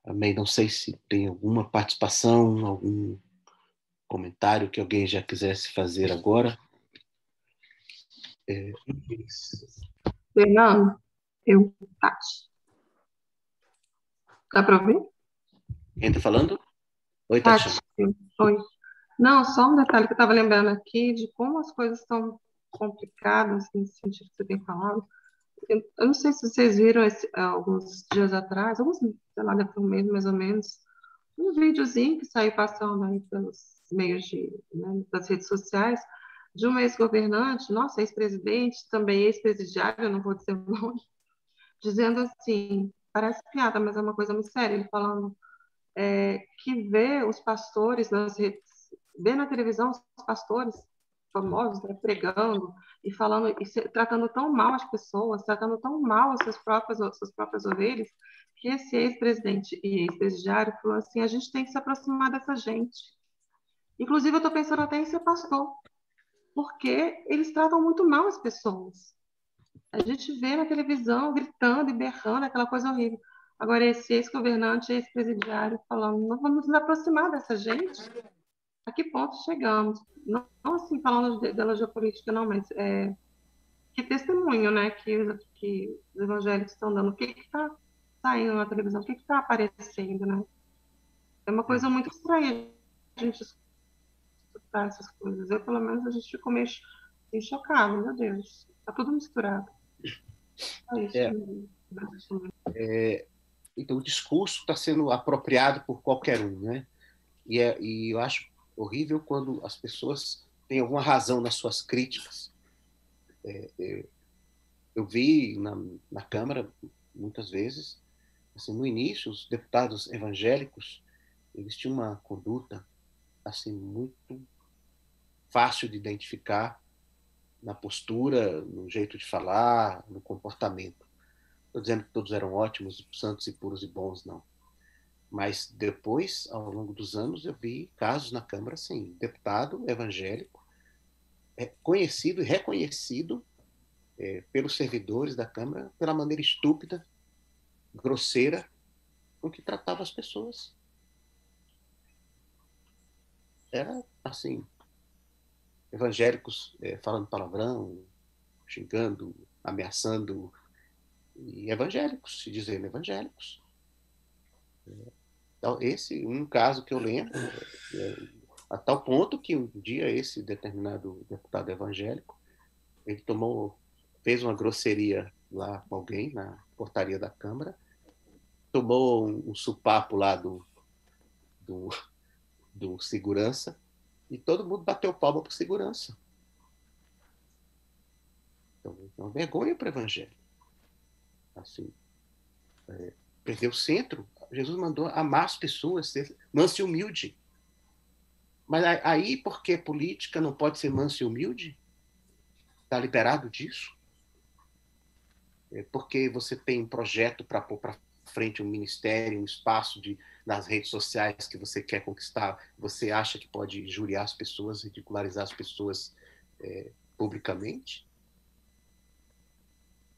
Amém. Não sei se tem alguma participação, algum comentário que alguém já quisesse fazer agora. Fernando, Tati. Dá para ouvir? Quem está falando? Oi, Tati, Tatiana. oi. Não, só um detalhe que eu estava lembrando aqui de como as coisas estão complicadas nesse sentido que você tem falado. Eu não sei se vocês viram alguns dias atrás, sei lá, deve ter um mês mais ou menos, um videozinho que saiu passando aí pelos meios das redes sociais, de um ex-governante, nossa, ex-presidente, também ex-presidiário, eu não vou dizer o nome, dizendo assim, parece piada, mas é uma coisa muito séria, ele falando que vê os pastores nas redes, vê na televisão os pastores famosos, né, pregando e falando tratando tão mal as pessoas, tratando tão mal as suas próprias ovelhas, que esse ex-presidente e ex-presidiário falou assim: a gente tem que se aproximar dessa gente. Inclusive, eu estou pensando até em ser pastor, porque eles tratam muito mal as pessoas. A gente vê na televisão gritando e berrando, aquela coisa horrível. Agora, esse ex-governante, ex-presidiário, falando: não vamos nos aproximar dessa gente. A que ponto chegamos? Não, não assim falando da geopolítica, não, mas que testemunho, né, que os evangélicos estão dando. O que está saindo na televisão? O que está aparecendo, né? É uma coisa muito estranha a gente escutar essas coisas. Eu, pelo menos, a gente ficou meio assim, chocado, meu Deus. Está tudo misturado. É isso. É, então, o discurso está sendo apropriado por qualquer um, né? E eu acho horrível quando as pessoas têm alguma razão nas suas críticas. Eu vi na Câmara, muitas vezes, assim, no início, os deputados evangélicos, eles tinham uma conduta assim muito fácil de identificar na postura, no jeito de falar, no comportamento. Estou dizendo que todos eram ótimos, santos e puros e bons, não. Mas depois, ao longo dos anos, eu vi casos na Câmara, assim, deputado evangélico, conhecido e reconhecido pelos servidores da Câmara pela maneira estúpida, grosseira com que tratava as pessoas. Era assim, evangélicos falando palavrão, xingando, ameaçando, e evangélicos, se dizendo evangélicos. Então, esse um caso que eu lembro, a tal ponto que um dia esse determinado deputado evangélico, ele fez uma grosseria lá com alguém na portaria da Câmara, tomou um supapo lá do, do segurança e todo mundo bateu palma para o segurança. Então, é uma vergonha para o evangelho. Assim, perder o centro. Jesus mandou amar as pessoas, ser manso e humilde. Mas aí, porque política não pode ser manso e humilde? Está liberado disso? Porque você tem um projeto para pôr para frente um ministério, um espaço nas redes sociais que você quer conquistar, você acha que pode injuriar as pessoas, ridicularizar as pessoas publicamente?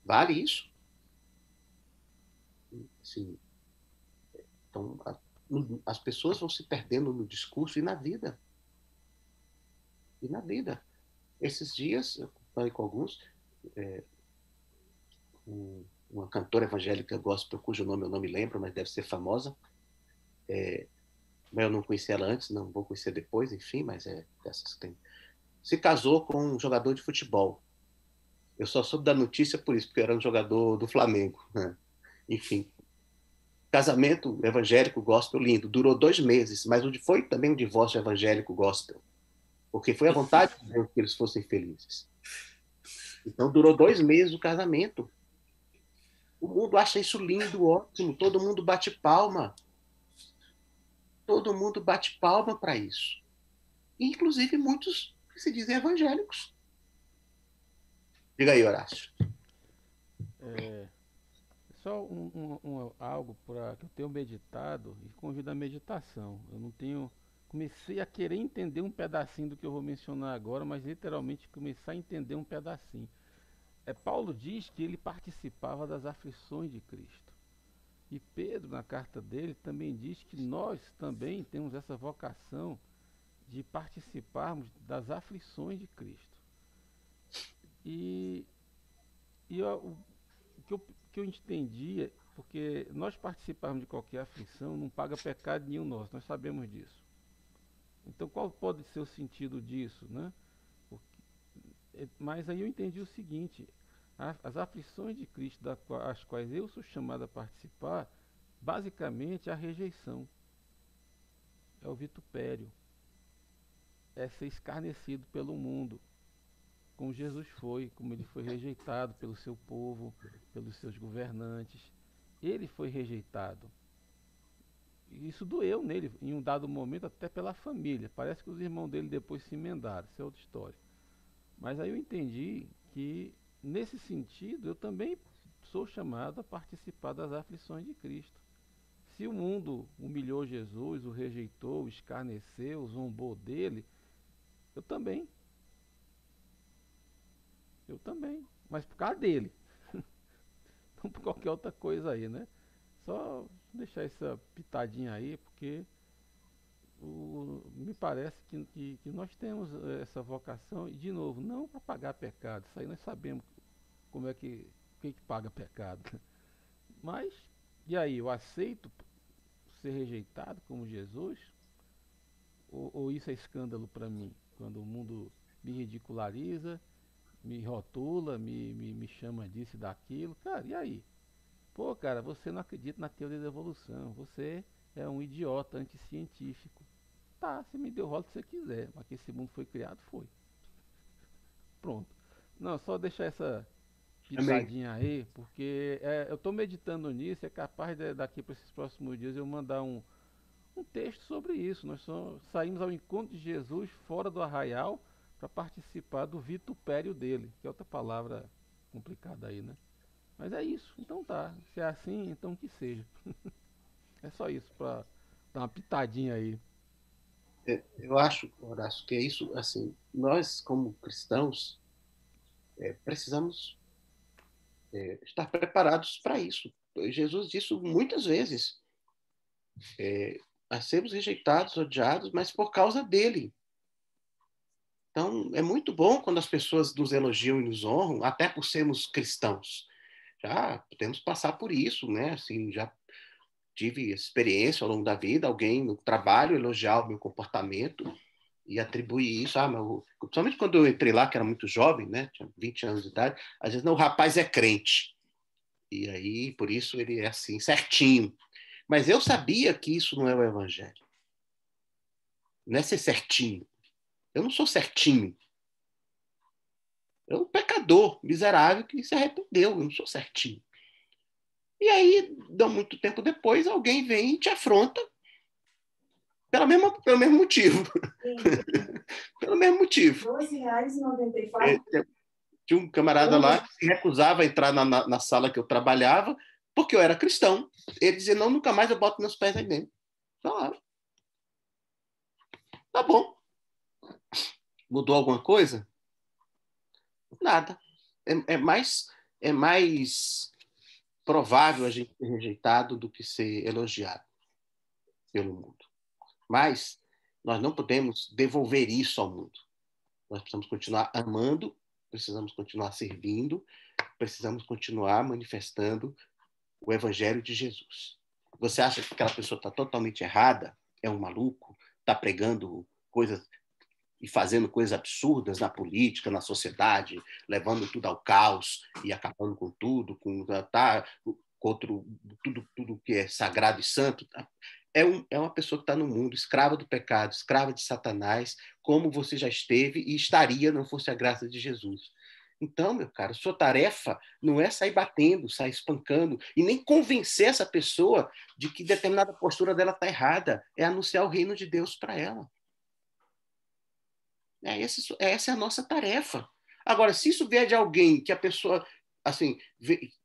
Vale isso? Sim. Então, as pessoas vão se perdendo no discurso e na vida. E na vida. Esses dias, eu falei com alguns, uma cantora evangélica gospel, cujo nome eu não me lembro, mas deve ser famosa, mas eu não conheci ela antes, não vou conhecer depois, enfim, mas é dessas que tem. Se casou com um jogador de futebol. Eu só soube da notícia por isso, porque era um jogador do Flamengo. Né? Enfim, casamento evangélico gospel lindo. Durou 2 meses, mas foi também um divórcio evangélico gospel. Porque foi a vontade de Deus que eles fossem felizes. Então durou 2 meses o casamento. O mundo acha isso lindo, ótimo. Todo mundo bate palma. Todo mundo bate palma para isso. Inclusive muitos que se dizem evangélicos. Diga aí, Horácio. É, só algo para que eu tenho meditado e convido à meditação. Eu não tenho. Comecei a querer entender um pedacinho do que eu vou mencionar agora, mas literalmente começar a entender um pedacinho. Paulo diz que ele participava das aflições de Cristo. E Pedro, na carta dele, também diz que nós também temos essa vocação de participarmos das aflições de Cristo. E, o que eu entendi, porque nós participarmos de qualquer aflição não paga pecado nenhum nosso, nós sabemos disso. Então qual pode ser o sentido disso, né? Mas aí eu entendi o seguinte, as aflições de Cristo, as quais eu sou chamado a participar, basicamente é a rejeição, é o vitupério, é ser escarnecido pelo mundo, como Jesus foi, como ele foi rejeitado pelo seu povo, pelos seus governantes. Ele foi rejeitado. E isso doeu nele, em um dado momento, até pela família. Parece que os irmãos dele depois se emendaram, isso é outra história. Mas aí eu entendi que, nesse sentido, eu também sou chamado a participar das aflições de Cristo. Se o mundo humilhou Jesus, o rejeitou, o escarneceu, zombou dele, eu também. Eu também. Mas por causa dele. Não por qualquer outra coisa aí, né? Só deixar essa pitadinha aí, porque me parece que nós temos essa vocação, e de novo, não para pagar pecado, isso aí nós sabemos como é que paga pecado. Mas, e aí, eu aceito ser rejeitado como Jesus? Ou isso é escândalo para mim? Quando o mundo me ridiculariza, me rotula, me chama disso e daquilo, cara, e aí? Pô, cara, você não acredita na teoria da evolução, você é um idiota anticientífico. Tá, você me deu o rolo que você quiser, mas que esse mundo foi criado, foi. Pronto. Não, só deixar essa Amém. pitadinha aí, porque eu estou meditando nisso, é capaz daqui para esses próximos dias eu mandar um texto sobre isso. Nós saímos ao encontro de Jesus fora do arraial para participar do vitupério dele, que é outra palavra complicada aí, né? Mas é isso, então tá. Se é assim, então que seja. É só isso, para dar uma pitadinha aí. Eu acho, Horácio, que é isso, assim, nós como cristãos precisamos estar preparados para isso. Jesus disse muitas vezes, a sermos rejeitados, odiados, mas por causa dele. Então, é muito bom quando as pessoas nos elogiam e nos honram, até por sermos cristãos. Já podemos passar por isso, né? Assim, já tive experiência ao longo da vida, alguém no trabalho elogiar o meu comportamento e atribuir isso, principalmente quando eu entrei lá, que era muito jovem, né? Tinha 20 anos de idade, às vezes, não, o rapaz é crente. E aí, por isso, ele é assim, certinho. Mas eu sabia que isso não é o evangelho. Não é ser certinho. Eu não sou certinho. Eu sou um pecador miserável que se arrependeu. Eu não sou certinho. E aí, não muito tempo depois, alguém vem e te afronta pelo mesmo motivo. Pelo mesmo motivo. R$ 2,94. Tinha um camarada lá que se recusava a entrar na sala que eu trabalhava porque eu era cristão. Ele dizia, não, nunca mais eu boto meus pés aí dentro. Claro. Tá bom. Mudou alguma coisa? Nada. É mais provável a gente ser rejeitado do que ser elogiado pelo mundo. Mas nós não podemos devolver isso ao mundo. Nós precisamos continuar amando, precisamos continuar servindo, precisamos continuar manifestando o evangelho de Jesus. Você acha que aquela pessoa está totalmente errada? É um maluco? Está pregando coisas e fazendo coisas absurdas na política, na sociedade, levando tudo ao caos e acabando com tudo, contra tudo que é sagrado e santo. É uma pessoa que está no mundo, escrava do pecado, escrava de Satanás, como você já esteve e estaria não fosse a graça de Jesus. Então, meu caro, sua tarefa não é sair batendo, sair espancando e nem convencer essa pessoa de que determinada postura dela está errada. É anunciar o reino de Deus para ela. Essa é a nossa tarefa. Agora, se isso vier de alguém que a pessoa, assim,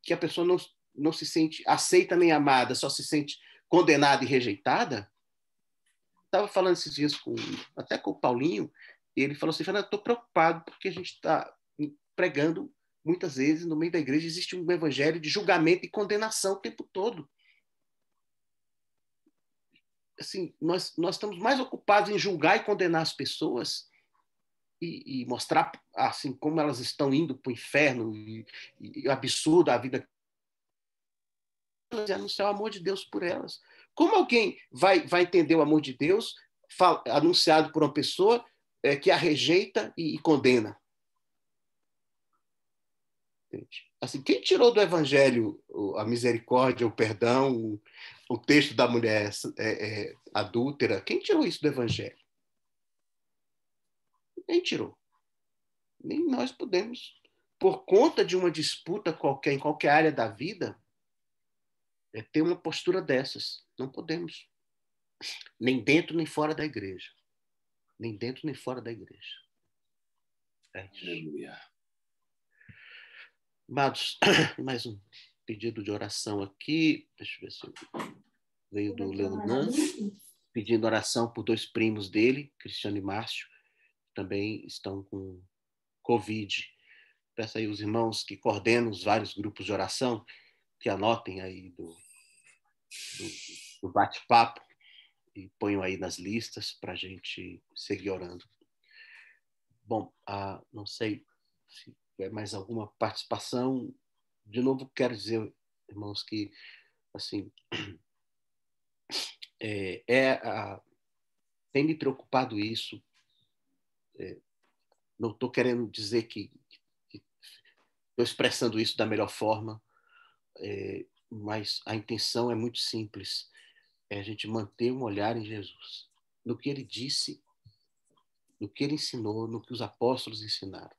que a pessoa não se sente aceita nem amada, só se sente condenada e rejeitada, estava falando esses dias até com o Paulinho, e ele falou assim, Fernando, estou preocupado porque a gente está pregando, muitas vezes, no meio da igreja, existe um evangelho de julgamento e condenação o tempo todo. Assim, nós estamos mais ocupados em julgar e condenar as pessoas e mostrar assim como elas estão indo para o inferno e absurdo a vida e anunciar o amor de Deus por elas. Como alguém vai entender o amor de Deus anunciado por uma pessoa que a rejeita e condena? Assim, quem tirou do evangelho a misericórdia, o perdão, o texto da mulher adúltera? Quem tirou isso do evangelho? Quem tirou? Nem nós podemos, por conta de uma disputa qualquer, em qualquer área da vida, ter uma postura dessas. Não podemos. Nem dentro, nem fora da igreja. Nem dentro, nem fora da igreja. É isso. Aleluia. Amados, mais um pedido de oração aqui. Deixa eu ver se veio do Leonan, pedindo oração por 2 primos dele, Cristiano e Márcio, que também estão com Covid. Peço aí os irmãos que coordenam os vários grupos de oração, que anotem aí do bate-papo e ponham aí nas listas para a gente seguir orando. Bom, não sei se é mais alguma participação. De novo, quero dizer, irmãos, que assim, tem me preocupado isso. Não estou querendo dizer que estou expressando isso da melhor forma, mas a intenção é muito simples. É a gente manter um olhar em Jesus, no que ele disse, no que ele ensinou, no que os apóstolos ensinaram.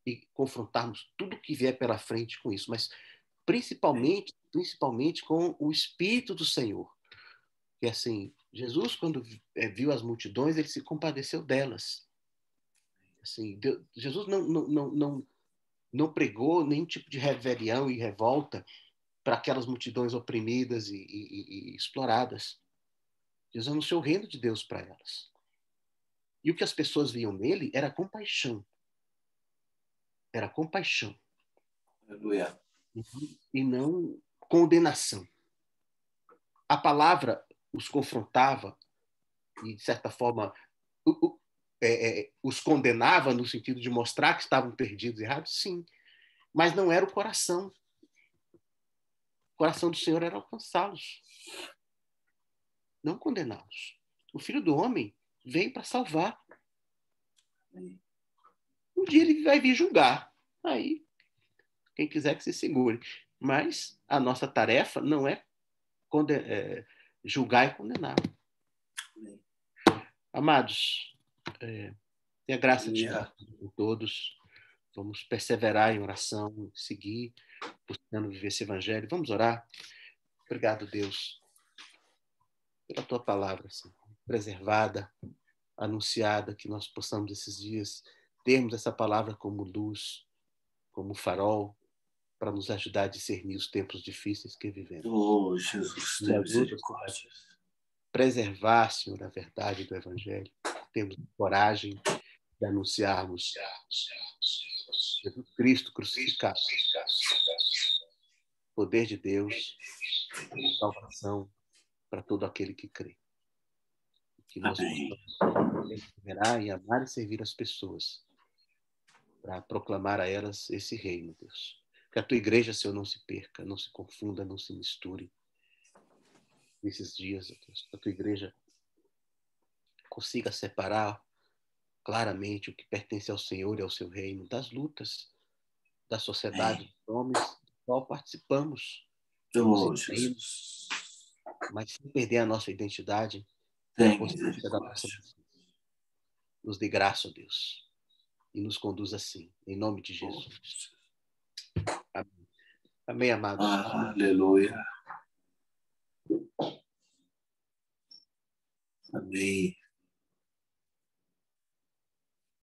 E confrontarmos tudo que vier pela frente com isso, mas principalmente com o Espírito do Senhor. Que assim, Jesus, quando viu as multidões, ele se compadeceu delas. Assim, Jesus não pregou nenhum tipo de rebelião e revolta para aquelas multidões oprimidas e exploradas. Jesus anunciou o reino de Deus para elas. E o que as pessoas viam nele era compaixão. Era compaixão. Aleluia. E não condenação. A palavra os confrontava e, de certa forma, os condenava no sentido de mostrar que estavam perdidos e errados, sim. Mas não era o coração. O coração do Senhor era alcançá-los, não condená-los. O Filho do Homem veio para salvar. Um dia ele vai vir julgar. Aí, quem quiser que se segure. Mas a nossa tarefa não é julgar e condenar. Amados, tenha graça de Deus com todos. Vamos perseverar em oração, seguir buscando viver esse evangelho. Vamos orar. Obrigado, Deus, pela tua palavra, Senhor, preservada, anunciada, que nós possamos esses dias termos essa palavra como luz, como farol, para nos ajudar a discernir os tempos difíceis que vivemos. Oh, Jesus, tem misericórdia. Preservar, Senhor, a verdade do evangelho. Temos coragem de anunciarmos Jesus Cristo crucificado, poder de Deus, salvação para todo aquele que crê. Que nós possamos perseverar e amar e servir as pessoas para proclamar a elas esse reino, Deus. Que a tua igreja, Senhor, não se perca, não se confunda, não se misture nesses dias, Deus. Que a tua igreja consiga separar claramente o que pertence ao Senhor e ao seu reino das lutas da sociedade, dos homens, do qual participamos. Oh, Jesus. Mas sem perder a nossa identidade, Tem a consciência da nossa missão. Nos dê graça, ó Deus, e nos conduz assim, em nome de Jesus. Amém. Amém, amados. Aleluia. Amém.